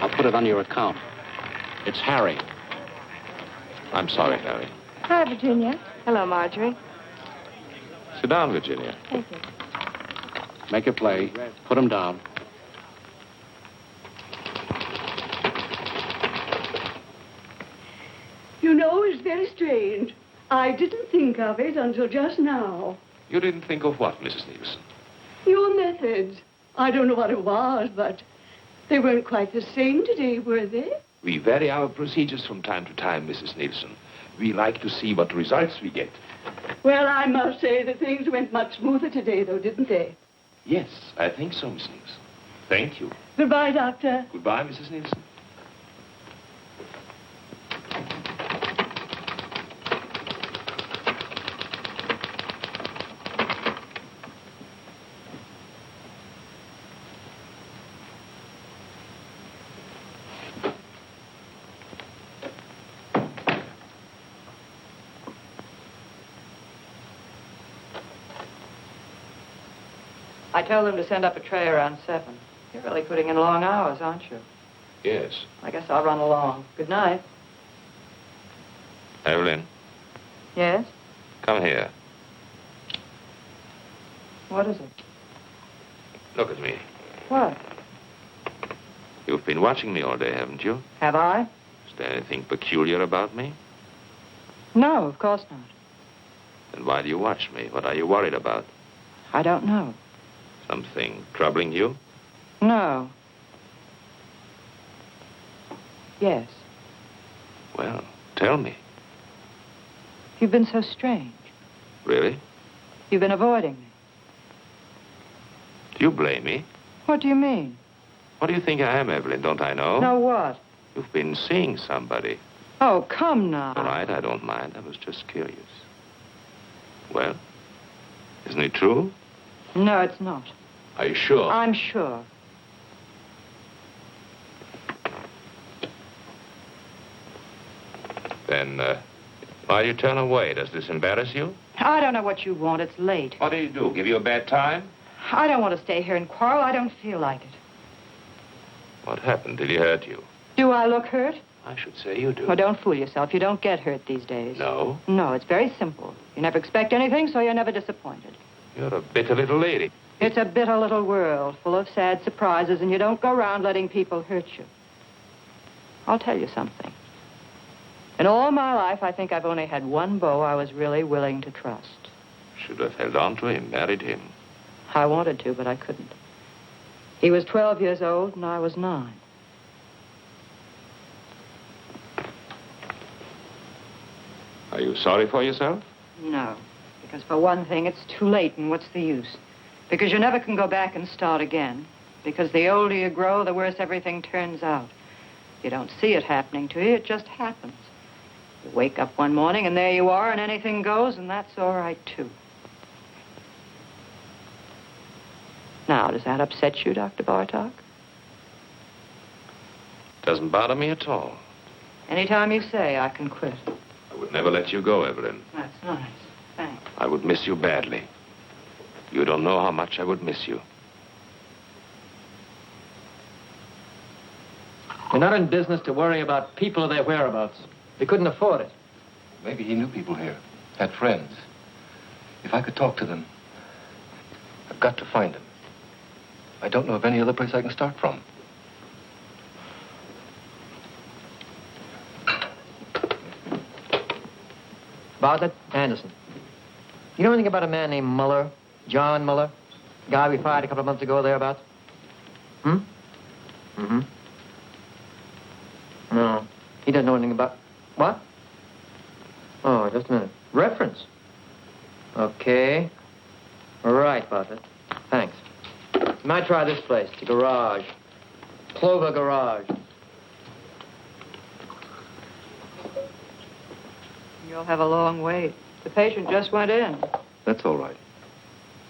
I'll put it on your account. It's Harry. I'm sorry, Harry. Hi, Virginia. Hello, Marjorie. Sit down, Virginia. Thank you. Make it play. Put him down. You know, it's very strange. I didn't think of it until just now. You didn't think of what, Mrs. Nielsen? Your methods. I don't know what it was, but they weren't quite the same today, were they? We vary our procedures from time to time, Mrs. Nielsen. We like to see what results we get. Well, I must say that things went much smoother today, though, didn't they? Yes, I think so, Miss Nielsen. Thank you. Goodbye, Doctor. Goodbye, Mrs. Nielsen. I told them to send up a tray around 7. You're really putting in long hours, aren't you? Yes. I guess I'll run along. Good night. Evelyn, Yes? come here. What is it? Look at me. What? You've been watching me all day, haven't you? Have I? Is there anything peculiar about me? No, of course not. Then why do you watch me? What are you worried about? I don't know. Something troubling you? No. Yes. Well, tell me. You've been so strange. Really? You've been avoiding me. Do you blame me? What do you mean? What do you think I am, Evelyn? Don't I know? No, what? You've been seeing somebody. Oh, come now. All right, I don't mind. I was just curious. Well, isn't it true? No, it's not. Are you sure? I'm sure. Then, why do you turn away? Does this embarrass you? I don't know what you want. It's late. What do you do? Give you a bad time? I don't want to stay here and quarrel. I don't feel like it. What happened? Did he hurt you? Do I look hurt? I should say you do. Well, don't fool yourself. You don't get hurt these days. No? No, it's very simple. You never expect anything, so you're never disappointed. You're a bitter little lady. It's a bitter little world full of sad surprises, and you don't go around letting people hurt you. I'll tell you something. In all my life, I think I've only had one beau I was really willing to trust. Should have held on to him, married him. I wanted to, but I couldn't. He was 12 years old, and I was 9. Are you sorry for yourself? No, because for one thing, it's too late, and what's the use? Because you never can go back and start again. Because the older you grow, the worse everything turns out. You don't see it happening to you, it just happens. You wake up one morning, and there you are, and anything goes, and that's all right, too. Now, does that upset you, Dr. Bartok? Doesn't bother me at all. Anytime you say, I can quit. I would never let you go, Evelyn. That's nice. Thanks. I would miss you badly. You don't know how much I would miss you. We're not in business to worry about people or their whereabouts. We couldn't afford it. Maybe he knew people here, had friends. If I could talk to them, I've got to find them. I don't know of any other place I can start from. Bartlett, Anderson. You know anything about a man named Muller? John Muller? The guy we fired a couple of months ago thereabouts? Hmm? Mm-hmm. No. He doesn't know anything about... What? Oh, just a minute. Reference. Okay. All right, Bartlett. Thanks. You might try this place, the garage. Clover Garage. You'll have a long wait. The patient just went in. That's all right.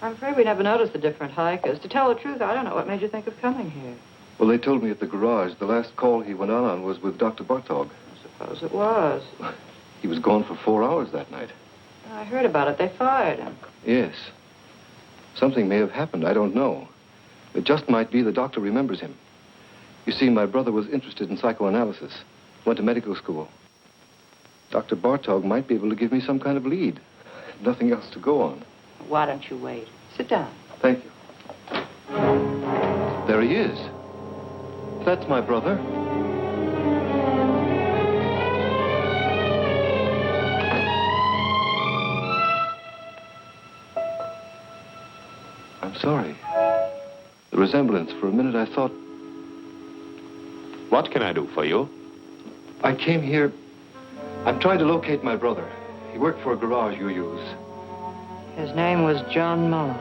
I'm afraid we never noticed the different hikers. To tell the truth, I don't know what made you think of coming here. Well, they told me at the garage the last call he went on was with Dr. Bartog. I suppose it was. He was gone for 4 hours that night. I heard about it. They fired him. Yes. Something may have happened. I don't know. It just might be the doctor remembers him. You see, my brother was interested in psychoanalysis. Went to medical school. Dr. Bartog might be able to give me some kind of lead. Nothing else to go on. Why don't you wait? Sit down. Thank you. There he is. That's my brother. I'm sorry. The resemblance, for a minute I thought... What can I do for you? I came here... I'm trying to locate my brother. He worked for a garage you use. His name was John Muller.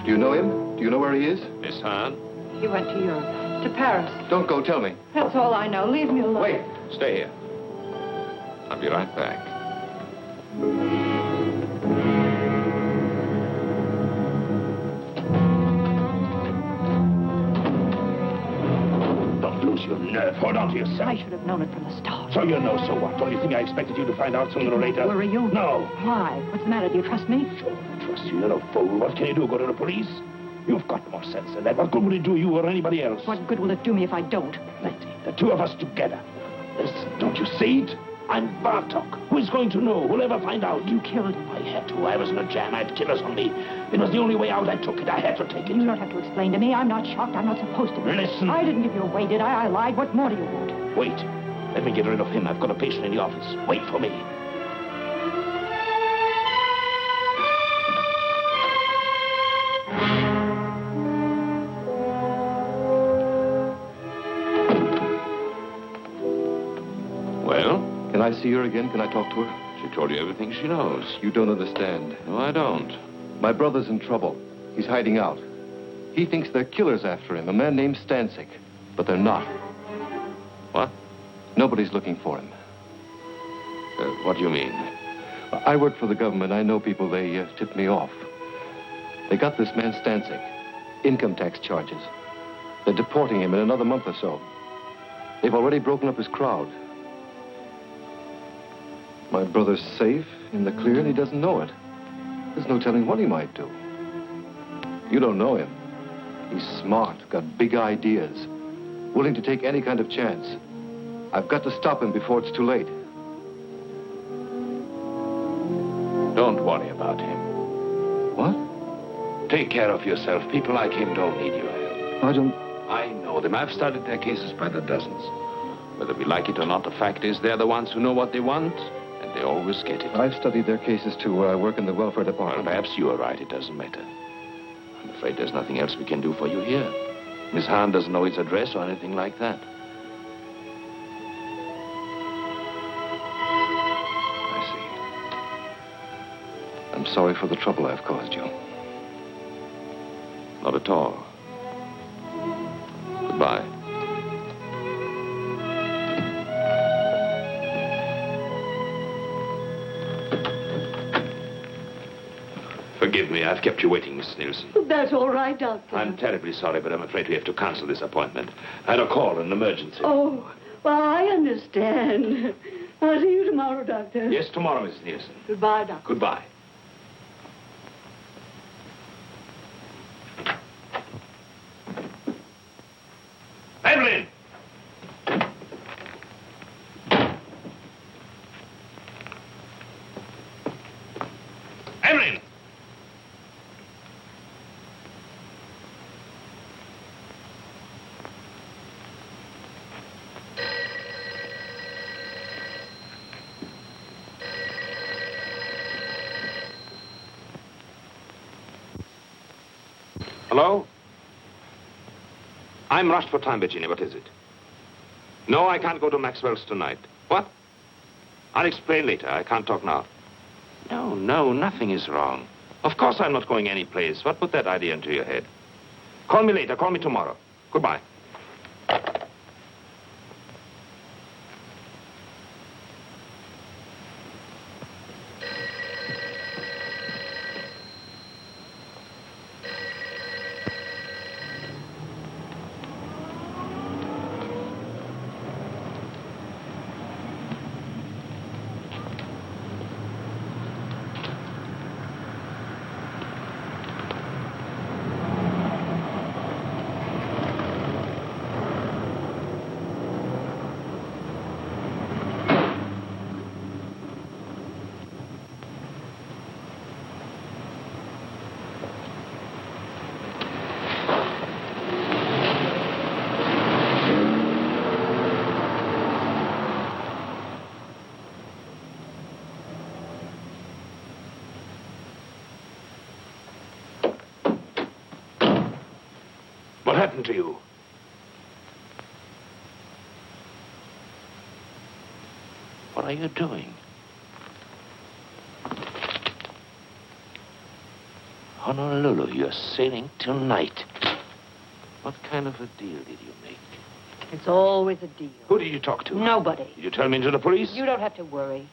Do you know him? Do you know where he is? Miss Hahn? He went to Europe, to Paris. Don't go, tell me. That's all I know. Leave me alone. Wait. Stay here. I'll be right back. Don't lose your nerve. Hold on to yourself. I should have known it from the start. So you know, so what? Don't you think I expected you to find out sooner or later? Worry you? No. Why? What's the matter? Do you trust me? Sure, I trust you. You're no fool. What can you do? Go to the police? You've got more sense than that. What good will it do you or anybody else? What good will it do me if I don't? Plenty. The two of us together. Listen, don't you see it? I'm Bartok. Who's going to know? Who'll ever find out? You killed him. I had to. I was in a jam. I had killers on me. It was the only way out. I took it. I had to take it. You don't have to explain to me. I'm not shocked. I'm not supposed to be. Listen. I didn't give you away, did I? I lied. What more do you want? Wait. Let me get rid of him. I've got a patient in the office. Wait for me. Can I see her again? Can I talk to her? She told you everything she knows. You don't understand. No, I don't. My brother's in trouble. He's hiding out. He thinks they're killers after him, a man named Stancic. But they're not. What? Nobody's looking for him. What do you mean? I work for the government. I know people. They tipped me off. They got this man Stancic. Income tax charges. They're deporting him in another month or so. They've already broken up his crowd. My brother's safe, in the clear, and he doesn't know it. There's no telling what he might do. You don't know him. He's smart, got big ideas, willing to take any kind of chance. I've got to stop him before it's too late. Don't worry about him. What? Take care of yourself. People like him don't need your help. I know them. I've studied their cases by the dozens. Whether we like it or not, the fact is they're the ones who know what they want, and they always get it. I've studied their cases, too. I work in the welfare department. Well, perhaps you are right. It doesn't matter. I'm afraid there's nothing else we can do for you here. Miss Hahn doesn't know his address or anything like that. I see. I'm sorry for the trouble I've caused you. Not at all. Goodbye. Forgive me, I've kept you waiting, Miss Nielsen. That's all right, Doctor. I'm terribly sorry, but I'm afraid we have to cancel this appointment. I had a call, an emergency. Oh, well, I understand. I'll see you tomorrow, Doctor. Yes, tomorrow, Miss Nielsen. Goodbye, Doctor. Goodbye. Evelyn! Evelyn! Hello? I'm rushed for time, Virginia. What is it? No, I can't go to Maxwell's tonight. What? I'll explain later. I can't talk now. No, nothing is wrong. Of course I'm not going anyplace. What put that idea into your head? Call me later. Call me tomorrow. Goodbye. happened to you? What are you doing? Honolulu, you're sailing tonight. What kind of a deal did you make? It's always a deal. Who did you talk to? Nobody. Did you tell me to the police? You don't have to worry.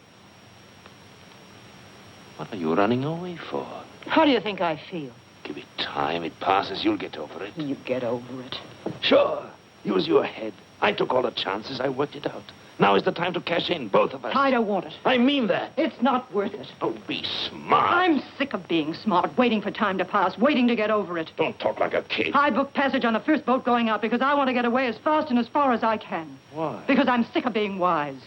What are you running away for? How do you think I feel? Give it time. It passes. You'll get over it. You get over it. Sure. Use your head. I took all the chances. I worked it out. Now is the time to cash in, both of us. I don't want it. I mean that. It's not worth it. Oh, be smart. I'm sick of being smart, waiting for time to pass, waiting to get over it. Don't talk like a kid. I booked passage on the first boat going out because I want to get away as fast and as far as I can. Why? Because I'm sick of being wise.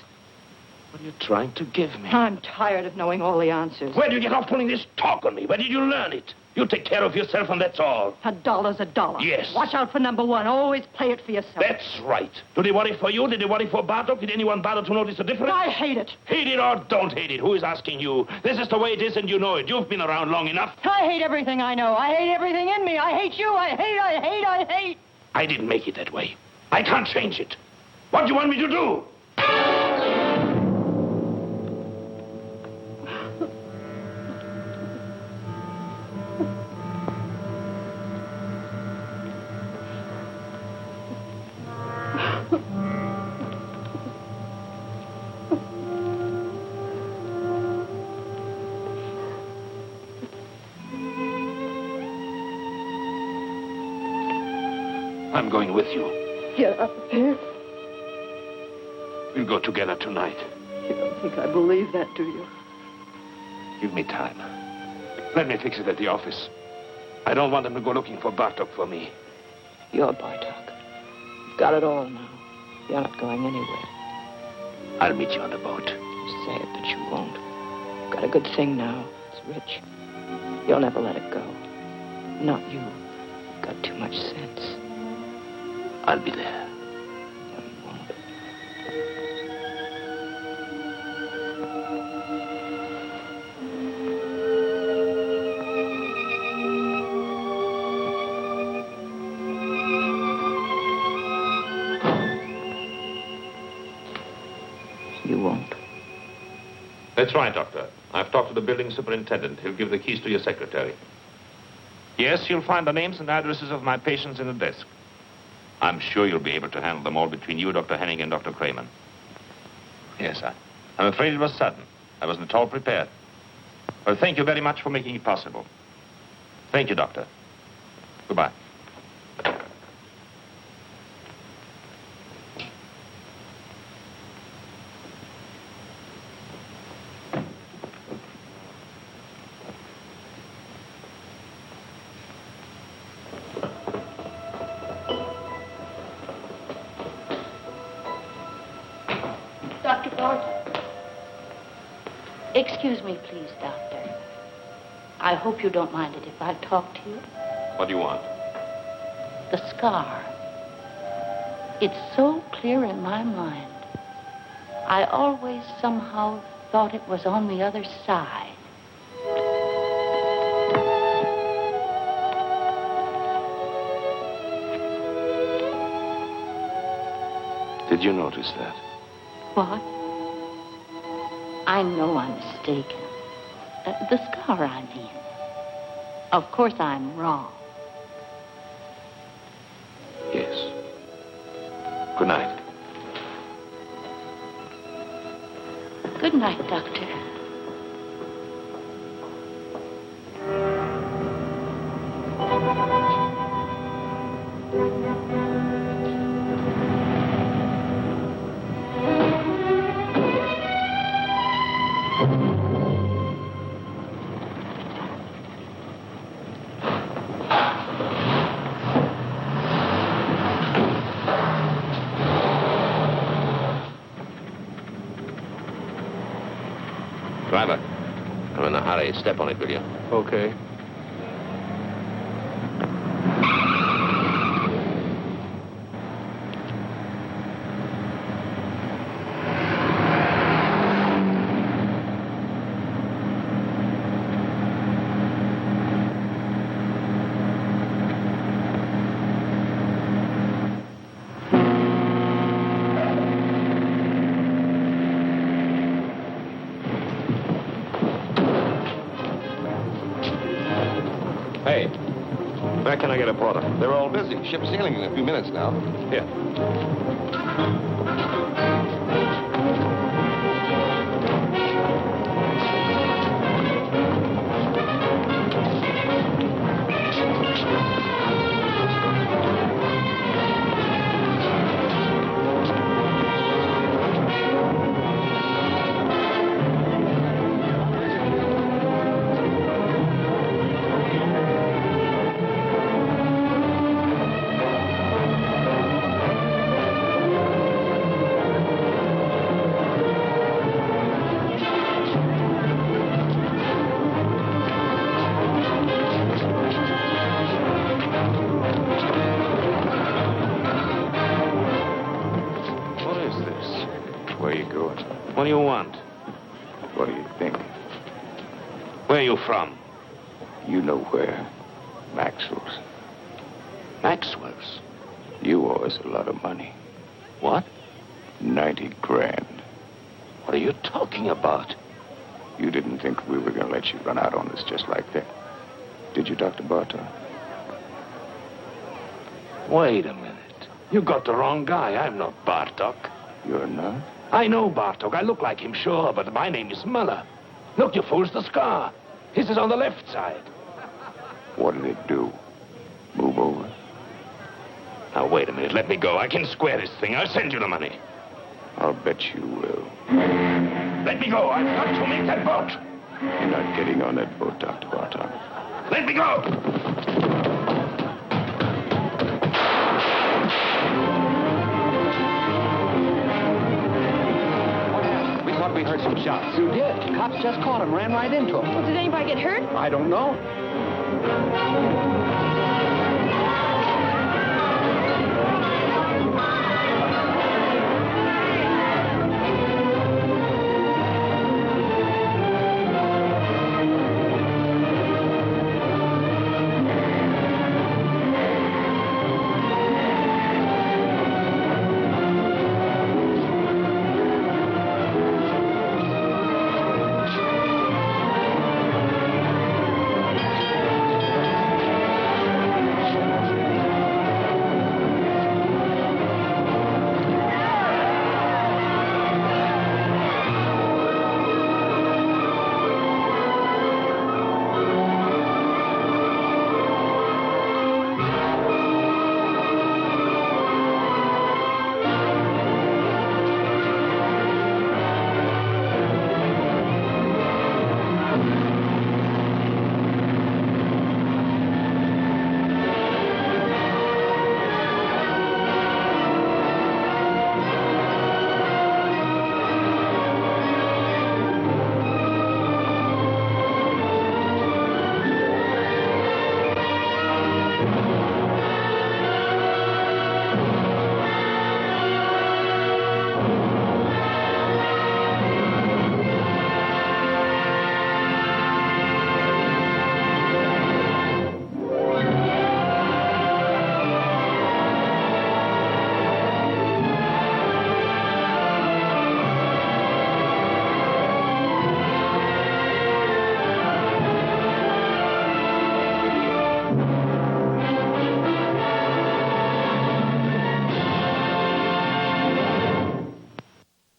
What are you trying to give me? I'm tired of knowing all the answers. Where did you get off pulling this talk on me? Where did you learn it? You take care of yourself and that's all. $1's $1. Yes. Watch out for number one. Always play it for yourself. That's right. Do they worry for you? Did they worry for Bartok? Did anyone bother to notice the difference? I hate it. Hate it or don't hate it? Who is asking you? This is the way it is and you know it. You've been around long enough. I hate everything I know. I hate everything in me. I hate you. I hate. I didn't make it that way. I can't change it. What do you want me to do? I'm going with you. You're up there? We'll go together tonight. You don't think I believe that, do you? Give me time. Let me fix it at the office. I don't want them to go looking for Bartok for me. You're Bartok. You've got it all now. You're not going anywhere. I'll meet you on the boat. You say it, but you won't. You've got a good thing now. It's rich. You'll never let it go. Not you. You've got too much sense. I'll be there. You won't. That's right, Doctor. I've talked to the building superintendent. He'll give the keys to your secretary. Yes, you'll find the names and addresses of my patients in the desk. I'm sure you'll be able to handle them all between you, Dr. Henning, and Dr. Kramer. Yes, I'm afraid it was sudden. I wasn't at all prepared. Well, thank you very much for making it possible. Thank you, Doctor. Goodbye. Dr. Bartok. Excuse me, please, Doctor. I hope you don't mind it if I talk to you. What do you want? The scar. It's so clear in my mind. I always somehow thought it was on the other side. Did you notice that? What? I know I'm mistaken. The scar, I mean. Of course I'm wrong. Yes. Good night. Good night, Doctor. Driver, I'm in a hurry. Step on it, will you? Okay. Where can I get a porter? They're all busy. Ship's sailing in a few minutes now. Here. What do you want? What do you think? Where are you from? You know where. Maxwell's. Maxwell's? You owe us a lot of money. What? 90 grand. What are you talking about? You didn't think we were going to let you run out on us just like that, did you, Dr. Bartok? Wait a minute. You got the wrong guy. I'm not Bartok. You're not? I know Bartok. I look like him, sure, but my name is Muller. Look, you fools, the scar. His is on the left side. What did it do? Move over? Now, wait a minute. Let me go. I can square this thing. I'll send you the money. I'll bet you will. Let me go. I've got to make that boat. You're not getting on that boat, Dr. Bartok. Let me go. We heard some shots. You did. Cops just caught him, ran right into him. Well, did anybody get hurt? I don't know.